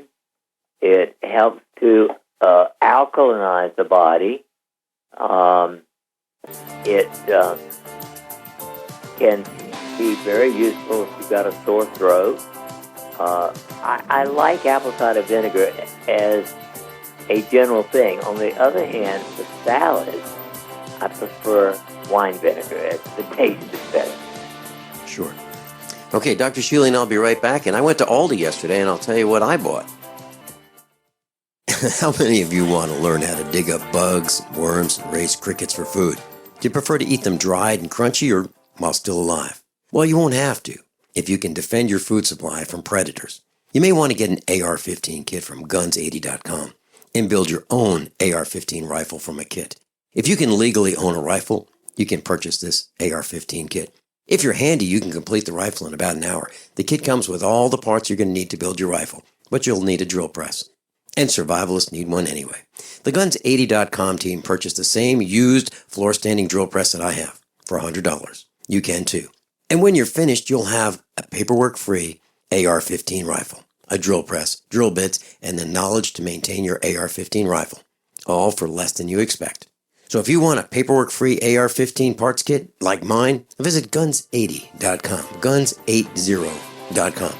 It helps to alkalinize the body. It can be very useful if you've got a sore throat. I like apple cider vinegar as a general thing. On the other hand, for salads, I prefer wine vinegar. The taste is better. Sure. Okay, Dr. Shealy and I'll be right back. And I went to Aldi yesterday, and I'll tell you what I bought. How many of you want to learn how to dig up bugs, worms, and raise crickets for food? Do you prefer to eat them dried and crunchy or while still alive? Well, you won't have to if you can defend your food supply from predators. You may want to get an AR-15 kit from guns80.com and build your own AR-15 rifle from a kit. If you can legally own a rifle, you can purchase this AR-15 kit. If you're handy, you can complete the rifle in about an hour. The kit comes with all the parts you're going to need to build your rifle, but you'll need a drill press. And survivalists need one anyway. The Guns80.com team purchased the same used floor-standing drill press that I have for $100. You can too. And when you're finished, you'll have a paperwork-free AR-15 rifle, a drill press, drill bits, and the knowledge to maintain your AR-15 rifle, all for less than you expect. So if you want a paperwork-free AR-15 parts kit like mine, visit Guns80.com, Guns80.com,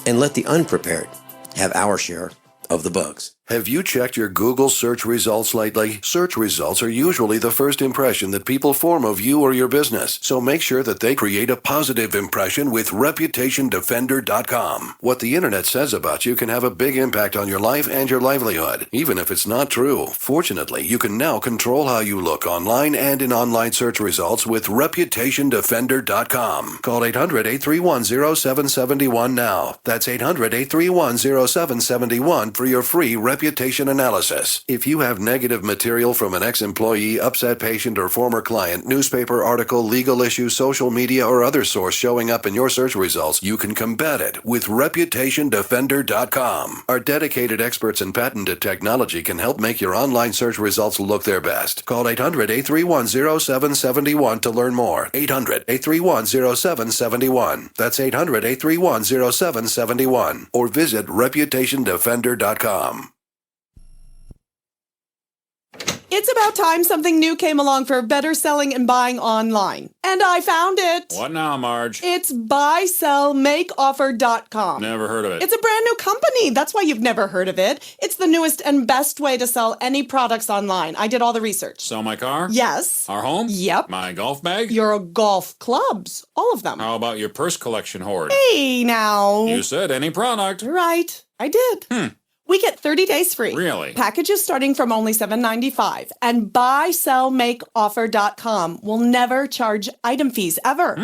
and let the unprepared have our share of the bugs. Have you checked your Google search results lately? Search results are usually the first impression that people form of you or your business, so make sure that they create a positive impression with ReputationDefender.com. What the internet says about you can have a big impact on your life and your livelihood, even if it's not true. Fortunately, you can now control how you look online and in online search results with ReputationDefender.com. Call 800-831-0771 now. That's 800-831-0771 for your free reputation analysis. If you have negative material from an ex-employee, upset patient, or former client, newspaper article, legal issue, social media, or other source showing up in your search results, you can combat it with ReputationDefender.com. Our dedicated experts in patented technology can help make your online search results look their best. Call 800-831-0771 to learn more. 800-831-0771. That's 800-831-0771. Or visit ReputationDefender.com. It's about time something new came along for better selling and buying online. And I found it. What now, Marge? It's buysellmakeoffer.com. Never heard of it. It's a brand new company. That's why you've never heard of it. It's the newest and best way to sell any products online. I did all the research. Sell my car? Yes. Our home? Yep. My golf bag? Your golf clubs. All of them. How about your purse collection hoard? Hey, now. You said any product. Right. I did. We get 30 days free. Really? Packages starting from only $7.95. And buysellmakeoffer.com will never charge item fees ever.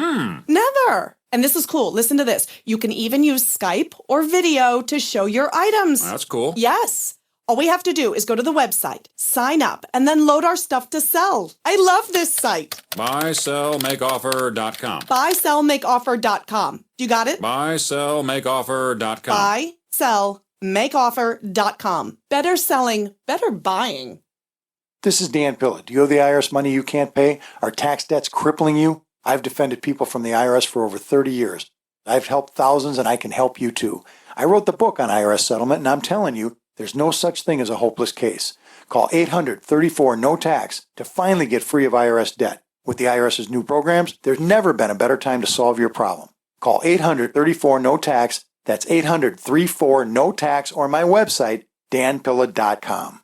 Never. And this is cool. Listen to this. You can even use Skype or video to show your items. That's cool. Yes. All we have to do is go to the website, sign up, and then load our stuff to sell. I love this site. Buysellmakeoffer.com. Buysellmakeoffer.com. You got it? Buysellmakeoffer.com. Buysellmakeoffer.com. Better selling, better buying. This is Dan Pilla. Do you owe the IRS money you can't pay? Are tax debts crippling you? I've defended people from the IRS for over 30 years. I've helped thousands, and I can help you too. I wrote the book on IRS settlement, and I'm telling you, there's no such thing as a hopeless case. Call 800-34-NO-TAX to finally get free of IRS debt. With the IRS's new programs, there's never been a better time to solve your problem. Call 800-34-NO-TAX. That's 800-34-NO-TAX, or my website, danpilla.com.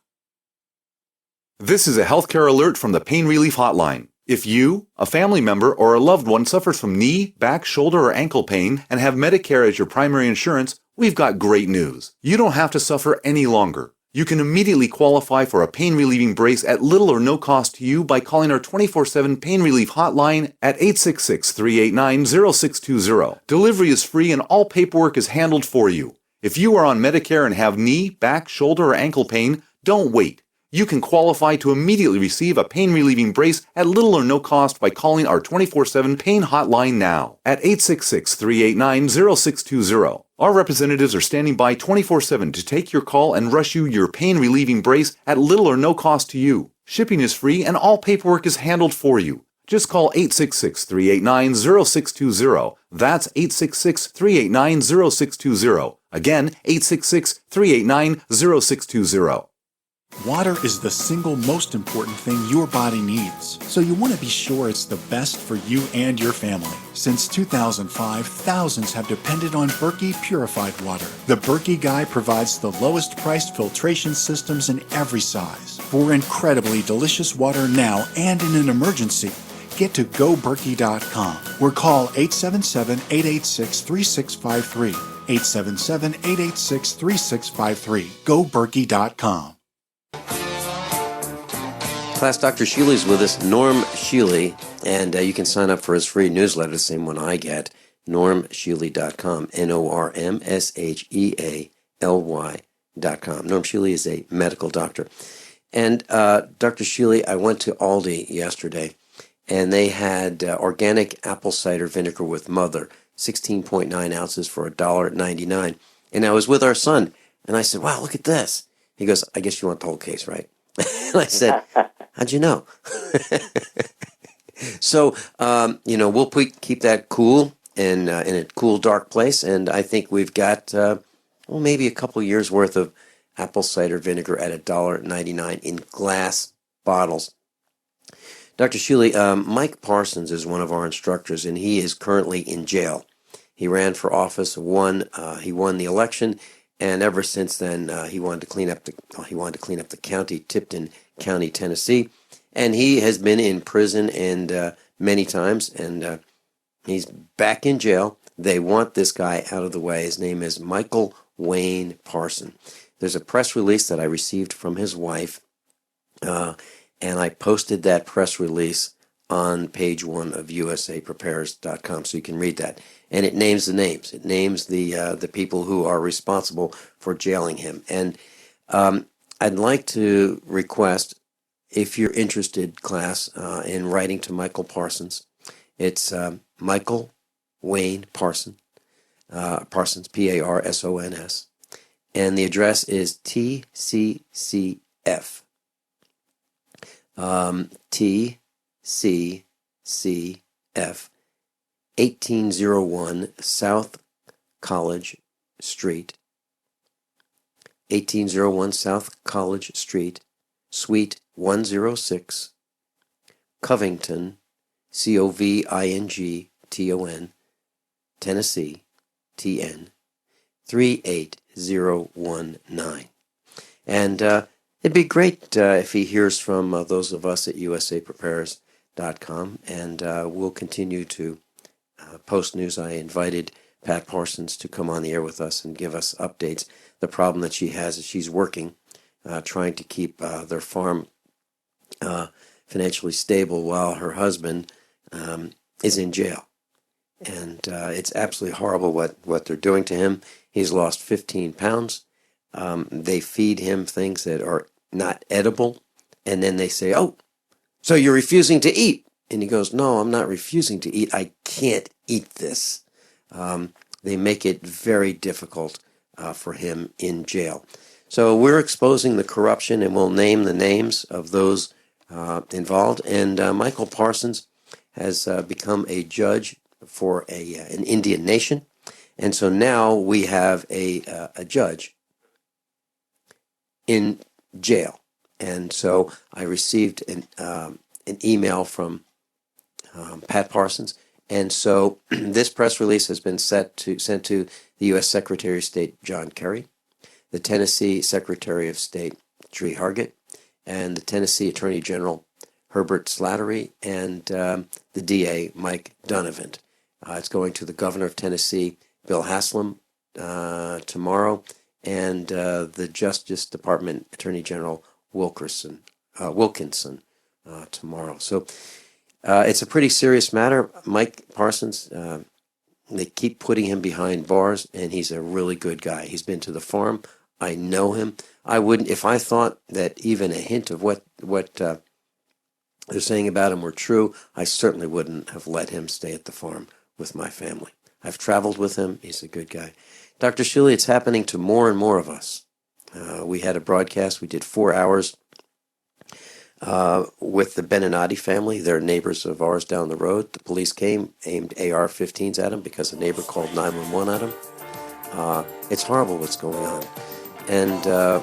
This is a healthcare alert from the Pain Relief Hotline. If you, a family member, or a loved one suffers from knee, back, shoulder, or ankle pain and have Medicare as your primary insurance, we've got great news. You don't have to suffer any longer. You can immediately qualify for a pain-relieving brace at little or no cost to you by calling our 24/7 Pain Relief Hotline at 866-389-0620. Delivery is free and all paperwork is handled for you. If you are on Medicare and have knee, back, shoulder, or ankle pain, don't wait. You can qualify to immediately receive a pain-relieving brace at little or no cost by calling our 24/7 Pain Hotline now at 866-389-0620. Our representatives are standing by 24/7 to take your call and rush you your pain-relieving brace at little or no cost to you. Shipping is free and all paperwork is handled for you. Just call 866-389-0620. That's 866-389-0620. Again, 866-389-0620. Water is the single most important thing your body needs, so you want to be sure it's the best for you and your family. Since 2005, thousands have depended on Berkey purified water. The Berkey Guy provides the lowest priced filtration systems in every size. For incredibly delicious water now and in an emergency, get to goberkey.com or call 877-886-3653. 877-886-3653. goberkey.com. Class, Dr. Shealy is with us, Norm Shealy, and you can sign up for his free newsletter, the same one I get, normshealy.com, NORMSHEALY.com. Norm Shealy is a medical doctor. And Dr. Shealy, I went to Aldi yesterday, and they had organic apple cider vinegar with mother, 16.9 ounces for $1.99. And I was with our son, and I said, wow, look at this. He goes, I guess you want the whole case, right? And I said, how'd you know? So, we'll keep that cool and in a cool, dark place. And I think we've got, maybe a couple years worth of apple cider vinegar at $1.99 in glass bottles. Dr. Shealy, Mike Parsons is one of our instructors, and he is currently in jail. He ran for office, he won the election. And ever since then, he wanted to clean up the county, Tipton County, Tennessee, and he has been in prison and many times, and he's back in jail. They want this guy out of the way. His name is Michael Wayne Parson. There's a press release that I received from his wife, and I posted that press release on page 1 of usaprepares.com, so you can read that. And it names the names. It names the people who are responsible for jailing him. And I'd like to request, if you're interested, class, in writing to Michael Parsons. It's Michael Wayne Parson, Parsons, Parsons. And the address is TCCF. TCCF. 1801 South College Street. 1801 South College Street, Suite 106, Covington, Covington, Tennessee, TN, 38019. And it'd be great if he hears from those of us at usaprepares.com, and we'll continue to post news. I invited Pat Parsons to come on the air with us and give us updates. The problem that she has is she's working, trying to keep their farm financially stable while her husband is in jail. And it's absolutely horrible what they're doing to him. He's lost 15 pounds. They feed him things that are not edible. And then they say, oh, so you're refusing to eat. And he goes, no, I'm not refusing to eat. I can't eat this. They make it very difficult for him in jail. So we're exposing the corruption, and we'll name the names of those involved. And Michael Parsons has become a judge for an Indian nation, And so now we have a judge in jail. And so I received an email from Pat Parsons. And so this press release has been sent to the U.S. Secretary of State John Kerry, the Tennessee Secretary of State Tree Hargett, and the Tennessee Attorney General Herbert Slattery, and the DA Mike Donovan. It's going to the Governor of Tennessee Bill Haslam tomorrow, and the Justice Department Attorney General Wilkinson tomorrow. So it's a pretty serious matter. Mike Parsons, they keep putting him behind bars, and he's a really good guy. He's been to the farm. I know him. I wouldn't, if I thought that even a hint of what they're saying about him were true, I certainly wouldn't have let him stay at the farm with my family. I've traveled with him. He's a good guy. Dr. Shealy, it's happening to more and more of us. We had a broadcast. We did 4 hours with the Beninati family. They're neighbors of ours down the road. The police came, aimed AR-15s at them because a neighbor called 911 at them. It's horrible what's going on. And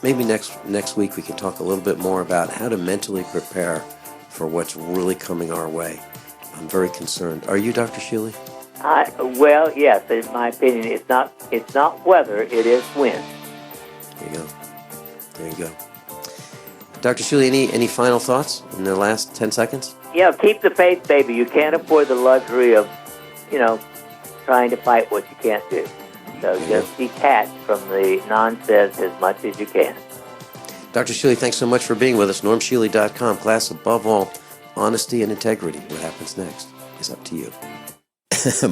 maybe next week we can talk a little bit more about how to mentally prepare for what's really coming our way. I'm very concerned. Are you, Dr. Shealy? Well, yes. In my opinion, it's not weather; it is wind. There you go. Dr. Shealy, any final thoughts in the last 10 seconds? Yeah, keep the faith, baby. You can't afford the luxury of, trying to fight what you can't do. So just detach from the nonsense as much as you can. Dr. Shealy, thanks so much for being with us. NormShealy.com. Class, above all, honesty and integrity. What happens next is up to you.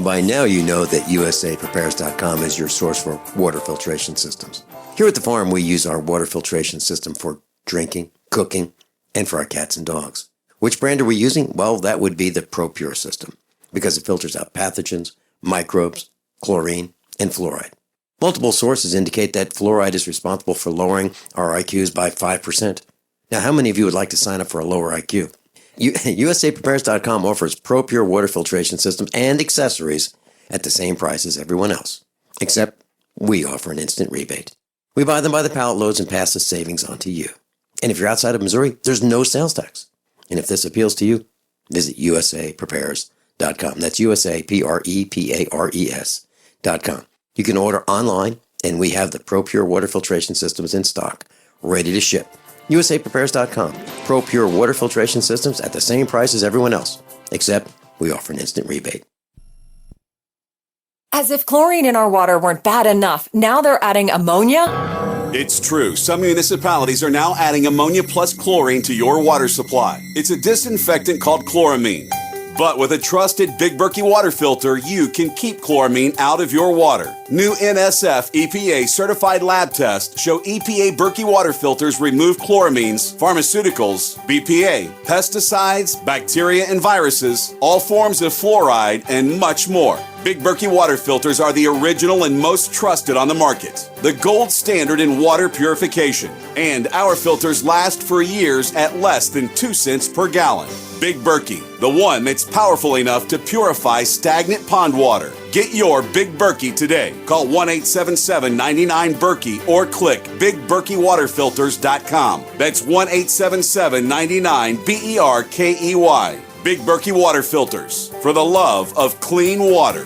By now you know that USAPrepares.com is your source for water filtration systems. Here at the farm, we use our water filtration system for drinking, cooking, and for our cats and dogs. Which brand are we using? Well, that would be the ProPure system, because it filters out pathogens, microbes, chlorine, and fluoride. Multiple sources indicate that fluoride is responsible for lowering our IQs by 5%. Now, how many of you would like to sign up for a lower IQ? USAPrepares.com offers ProPure water filtration systems and accessories at the same price as everyone else, except we offer an instant rebate. We buy them by the pallet loads and pass the savings on to you. And if you're outside of Missouri, there's no sales tax. And if this appeals to you, visit USAPrepares.com. That's USAPrepares.com. You can order online, and we have the ProPure water filtration systems in stock, ready to ship. USAPrepares.com. ProPure water filtration systems at the same price as everyone else, except we offer an instant rebate. As if chlorine in our water weren't bad enough, now they're adding ammonia? It's true. Some municipalities are now adding ammonia plus chlorine to your water supply. It's a disinfectant called chloramine. But with a trusted Big Berkey water filter, you can keep chloramine out of your water. New NSF EPA certified lab tests show EPA Berkey water filters remove chloramines, pharmaceuticals, BPA, pesticides, bacteria and viruses, all forms of fluoride, and much more. Big Berkey water filters are the original and most trusted on the market. The gold standard in water purification. And our filters last for years at less than 2 cents per gallon. Big Berkey, the one that's powerful enough to purify stagnant pond water. Get your Big Berkey today. Call 1-877-99-BERKEY or click BigBerkeyWaterFilters.com. That's 1-877-99-BERKEY. Big Berkey Water Filters, for the love of clean water.